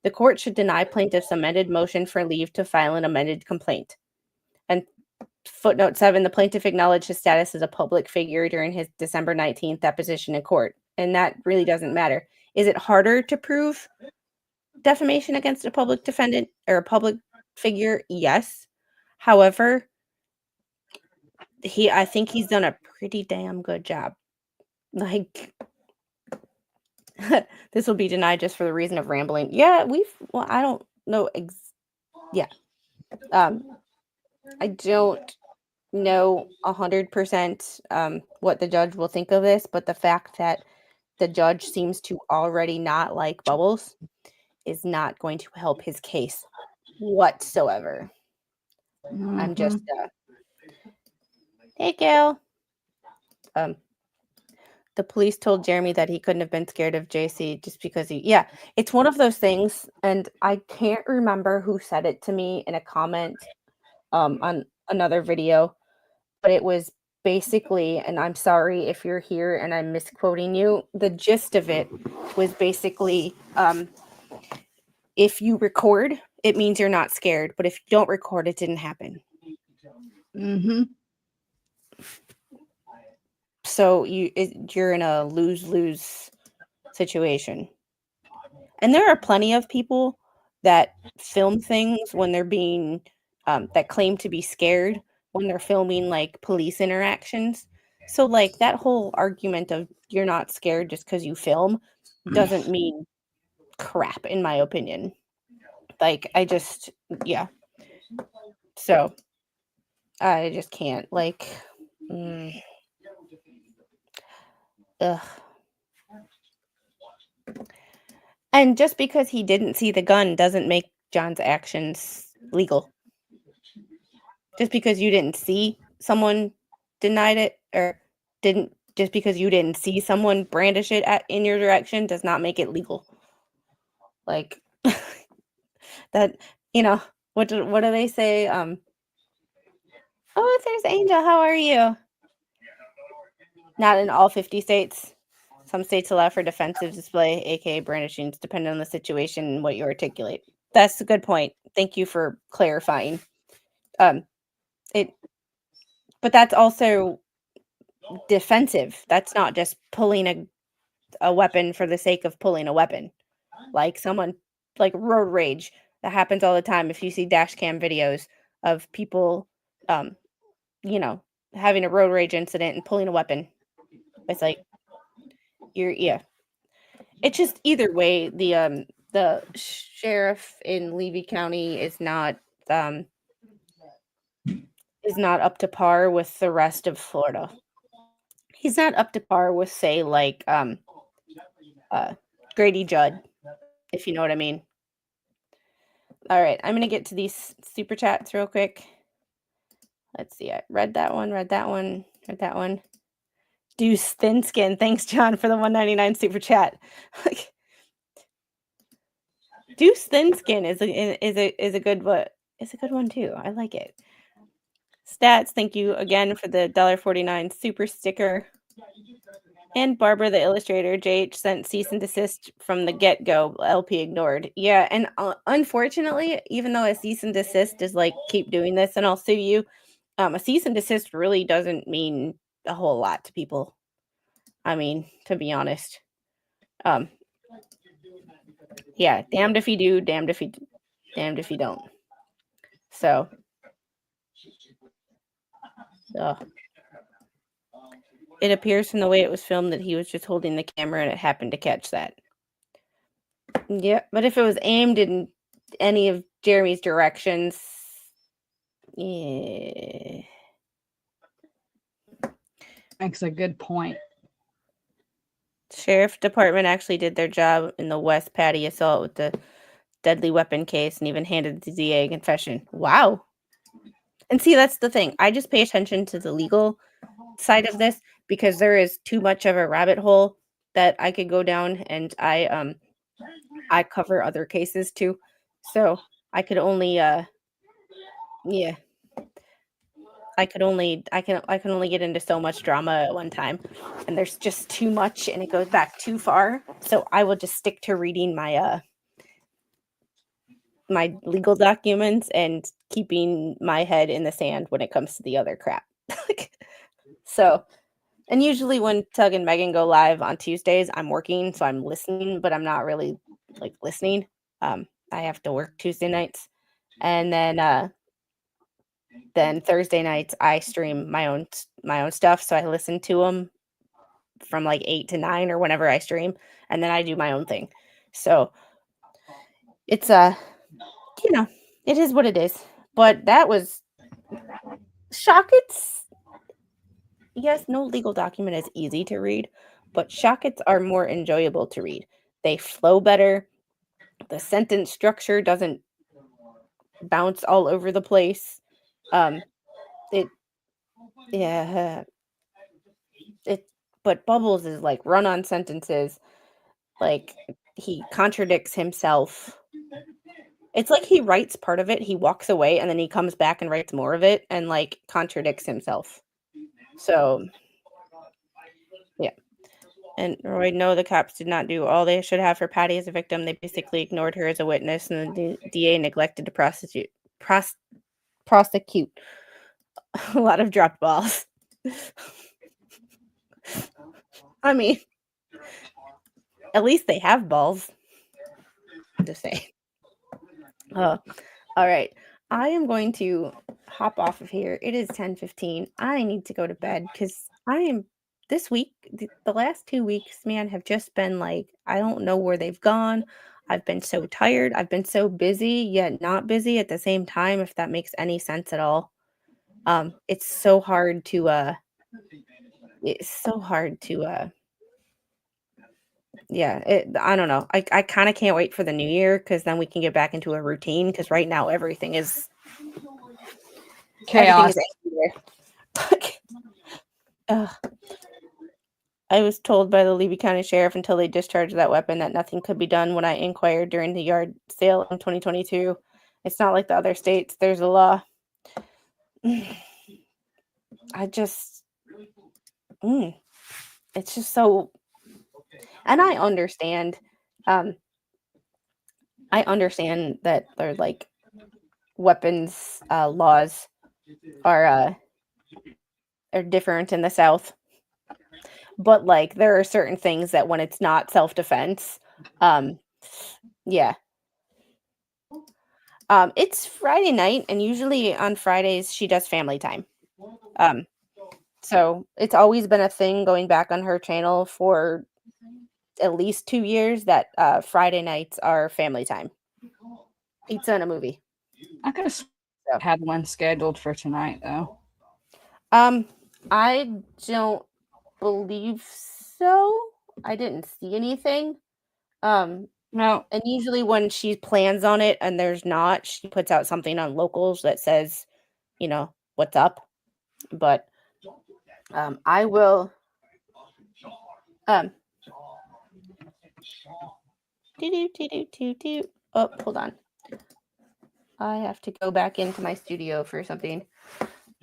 The court should deny plaintiffs' amended motion for leave to file an amended complaint. And footnote 7, the plaintiff acknowledged his status as a public figure during his December 19th deposition in court. And that really doesn't matter. Is it harder to prove defamation against a public defendant or a public figure? Yes. However, I think he's done a pretty damn good job. Like, this will be denied just for the reason of rambling. Yeah, I don't know. Yeah. I don't know 100% what the judge will think of this, but the fact that the judge seems to already not like Bubbles is not going to help his case whatsoever. I'm just hey Gail. The police told Jeremy that he couldn't have been scared of JC just because yeah, it's one of those things, and I can't remember who said it to me in a comment on another video, but it was basically, and I'm sorry if you're here and I'm misquoting you, the gist of it was basically if you record, it means you're not scared, but if you don't record, it didn't happen. Mm-hmm. So you're in a lose-lose situation. And there are plenty of people that film things when they're being that claim to be scared when they're filming like police interactions. So like that whole argument of you're not scared just because you film doesn't mean crap in my opinion. Like yeah. So I just can't like ugh. And just because he didn't see the gun doesn't make John's actions legal. Just because you didn't see someone denied it or didn't just because you didn't see someone brandish it in your direction does not make it legal. Like that, what do they say? Oh, there's Angel. How are you? Not in all 50 states. Some states allow for defensive display, aka brandishings, depending on the situation and what you articulate. That's a good point. Thank you for clarifying. But that's also defensive. That's not just pulling a weapon for the sake of pulling a weapon. Like someone like road rage. That happens all the time. If you see dash cam videos of people having a road rage incident and pulling a weapon. It's like it's just either way, the sheriff in Levy County is not up to par with the rest of Florida. He's not up to par with, say, like Grady Judd, if you know what I mean. All right, I'm gonna get to these super chats real quick. Let's see. I read that one. Read that one. Deuce Thin Skin. Thanks, John, for the $1.99 super chat. Deuce Thin Skin is a good one too. I like it. Stats. Thank you again for the $1.49 super sticker. And Barbara, the illustrator, JH sent cease and desist from the get-go. LP ignored. Yeah, and unfortunately, even though a cease and desist is like, keep doing this and I'll sue you, a cease and desist really doesn't mean a whole lot to people. I mean, to be honest. Yeah, damned if you do, damned if you don't. So, it appears from the way it was filmed that he was just holding the camera and it happened to catch that. Yeah, but if it was aimed in any of Jeremy's directions, yeah. Makes a good point. Sheriff Department actually did their job in the West Patty assault with the deadly weapon case and even handed the DA a confession. Wow. And see, that's the thing. I just pay attention to the legal side of this because there is too much of a rabbit hole that I could go down, and I cover other cases too. So I could only I can only get into so much drama at one time, and there's just too much and it goes back too far. So I will just stick to reading my my legal documents and keeping my head in the sand when it comes to the other crap. So, and usually when Tug and Megan go live on Tuesdays, I'm working, so I'm listening, but I'm not really like listening. I have to work Tuesday nights, and then Thursday nights I stream my own stuff, so I listen to them from like 8 to 9 or whenever I stream, and then I do my own thing. So it's it is what it is. But that was Shockets. Yes, no legal document is easy to read, but Shockets are more enjoyable to read. They flow better. The sentence structure doesn't bounce all over the place. It but Bubbles is like run-on sentences. Like he contradicts himself. It's like he writes part of it, he walks away, and then he comes back and writes more of it and like contradicts himself. So yeah. And Roy, no, the cops did not do all they should have for Patty as a victim. They basically ignored her as a witness, and the DA neglected to prosecute. A lot of dropped balls. I mean, at least they have balls. Just saying. All right. I am going to hop off of here. It is 10:15. I need to go to bed because this week, the last 2 weeks, man, have just been like, I don't know where they've gone. I've been so tired. I've been so busy, yet not busy at the same time, if that makes any sense at all. It's so hard to I don't know. I kind of can't wait for the new year because then we can get back into a routine because right now everything is chaos. I was told by the Levy County Sheriff until they discharged that weapon that nothing could be done when I inquired during the yard sale in 2022. It's not like the other states. There's a law. It's just so, and I understand that they're like weapons laws are different in the South, but like there are certain things that when it's not self-defense, it's Friday night, and usually on Fridays she does family time. So it's always been a thing going back on her channel for at least 2 years that Friday nights are family time. Pizza and a movie. I could have had one scheduled for tonight, though. I don't believe so. I didn't see anything. No. And usually when she plans on it and there's not, she puts out something on locals that says, what's up. But I will oh, hold on. I have to go back into my studio for something.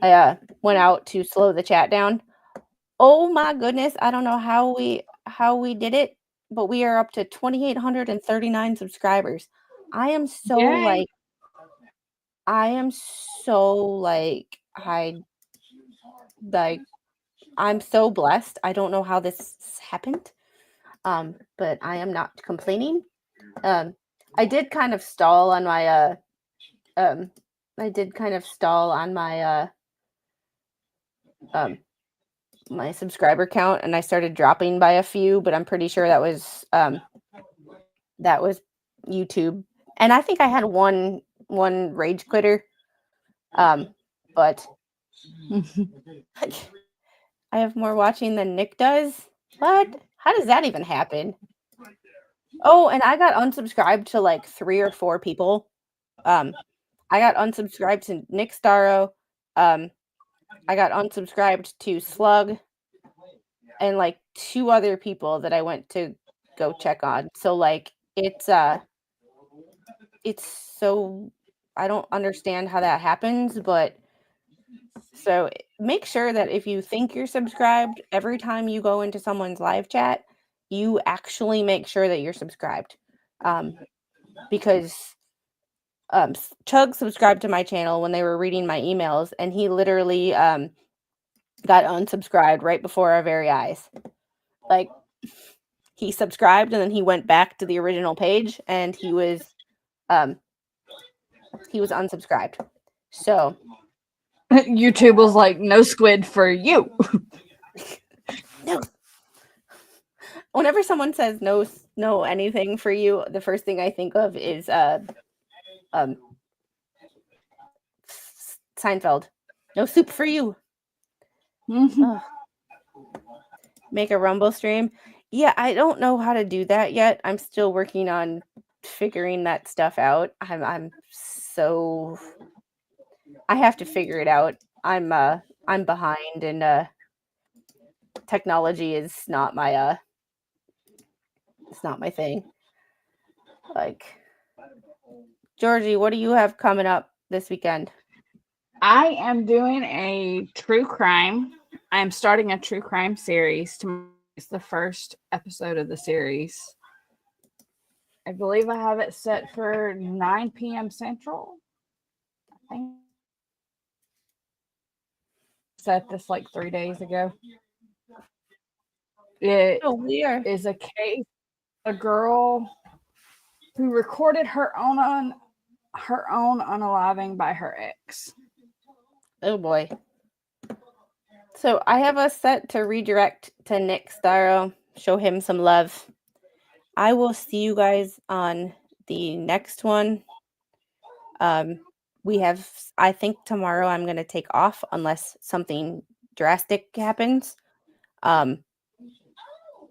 I went out to slow the chat down. Oh my goodness, I don't know how we did it, but we are up to 2,839 subscribers. I'm so I'm so blessed. I don't know how this happened. But I am not complaining. I did kind of stall on my my subscriber count, and I started dropping by a few, but I'm pretty sure that was YouTube. And I think I had one rage quitter. But I have more watching than Nick does. What? How does that even happen? Oh, and I got unsubscribed to like 3 or 4 people. I got unsubscribed to Nick Starro. I got unsubscribed to Slug and like 2 other people that I went to go check on. So like it's so, I don't understand how that happens, but so make sure that if you think you're subscribed, every time you go into someone's live chat, you actually make sure that you're subscribed. Because Chug subscribed to my channel when they were reading my emails, and he literally got unsubscribed right before our very eyes. Like, he subscribed and then he went back to the original page and he was unsubscribed. So YouTube was like, no squid for you. No. Whenever someone says no anything for you, the first thing I think of is Seinfeld. No soup for you. Mm-hmm. Make a Rumble stream. Yeah, I don't know how to do that yet. I'm still working on figuring that stuff out. I have to figure it out. I'm behind, and technology is not my it's not my thing. Like, Georgie, what do you have coming up this weekend? I am doing a true crime. I'm starting a true crime series. Tomorrow is the first episode of the series. I believe I have it set for 9 p.m. Central. I think I set this like 3 days ago. It Oh, weird. is a case, a girl who recorded her own unaliving by her ex. Oh boy. So I have us set to redirect to Nick Starro, show him some love. I will see you guys on the next one. We have, I think tomorrow I'm going to take off unless something drastic happens.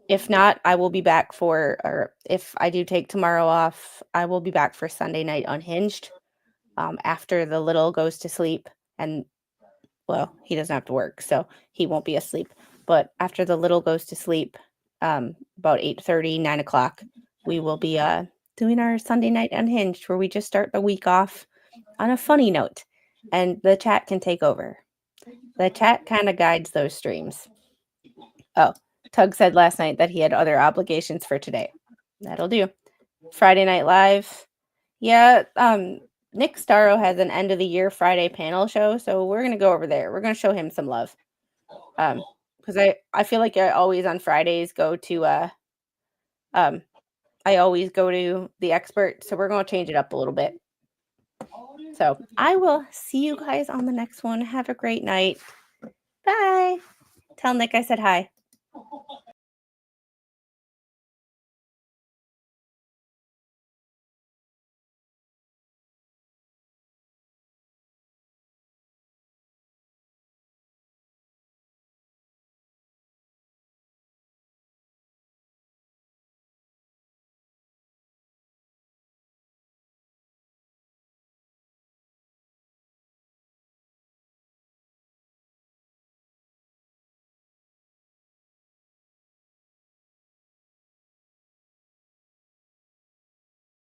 If not, I will be back or if I do take tomorrow off, I will be back for Sunday Night Unhinged after the little goes to sleep. And, well, he doesn't have to work, so he won't be asleep. But after the little goes to sleep, about 8:30, 9 o'clock, we will be doing our Sunday Night Unhinged, where we just start the week off on a funny note, and the chat can take over. The chat kind of guides those streams. Oh, Tug said last night that he had other obligations for today. That'll do. Friday Night Live. Yeah, Nick Starro has an end of the year Friday panel show, so we're gonna go over there. We're gonna show him some love. Because I feel like I always on Fridays go to I always go to the expert, so we're gonna change it up a little bit. So I will see you guys on the next one. Have a great night. Bye. Tell Nick I said hi.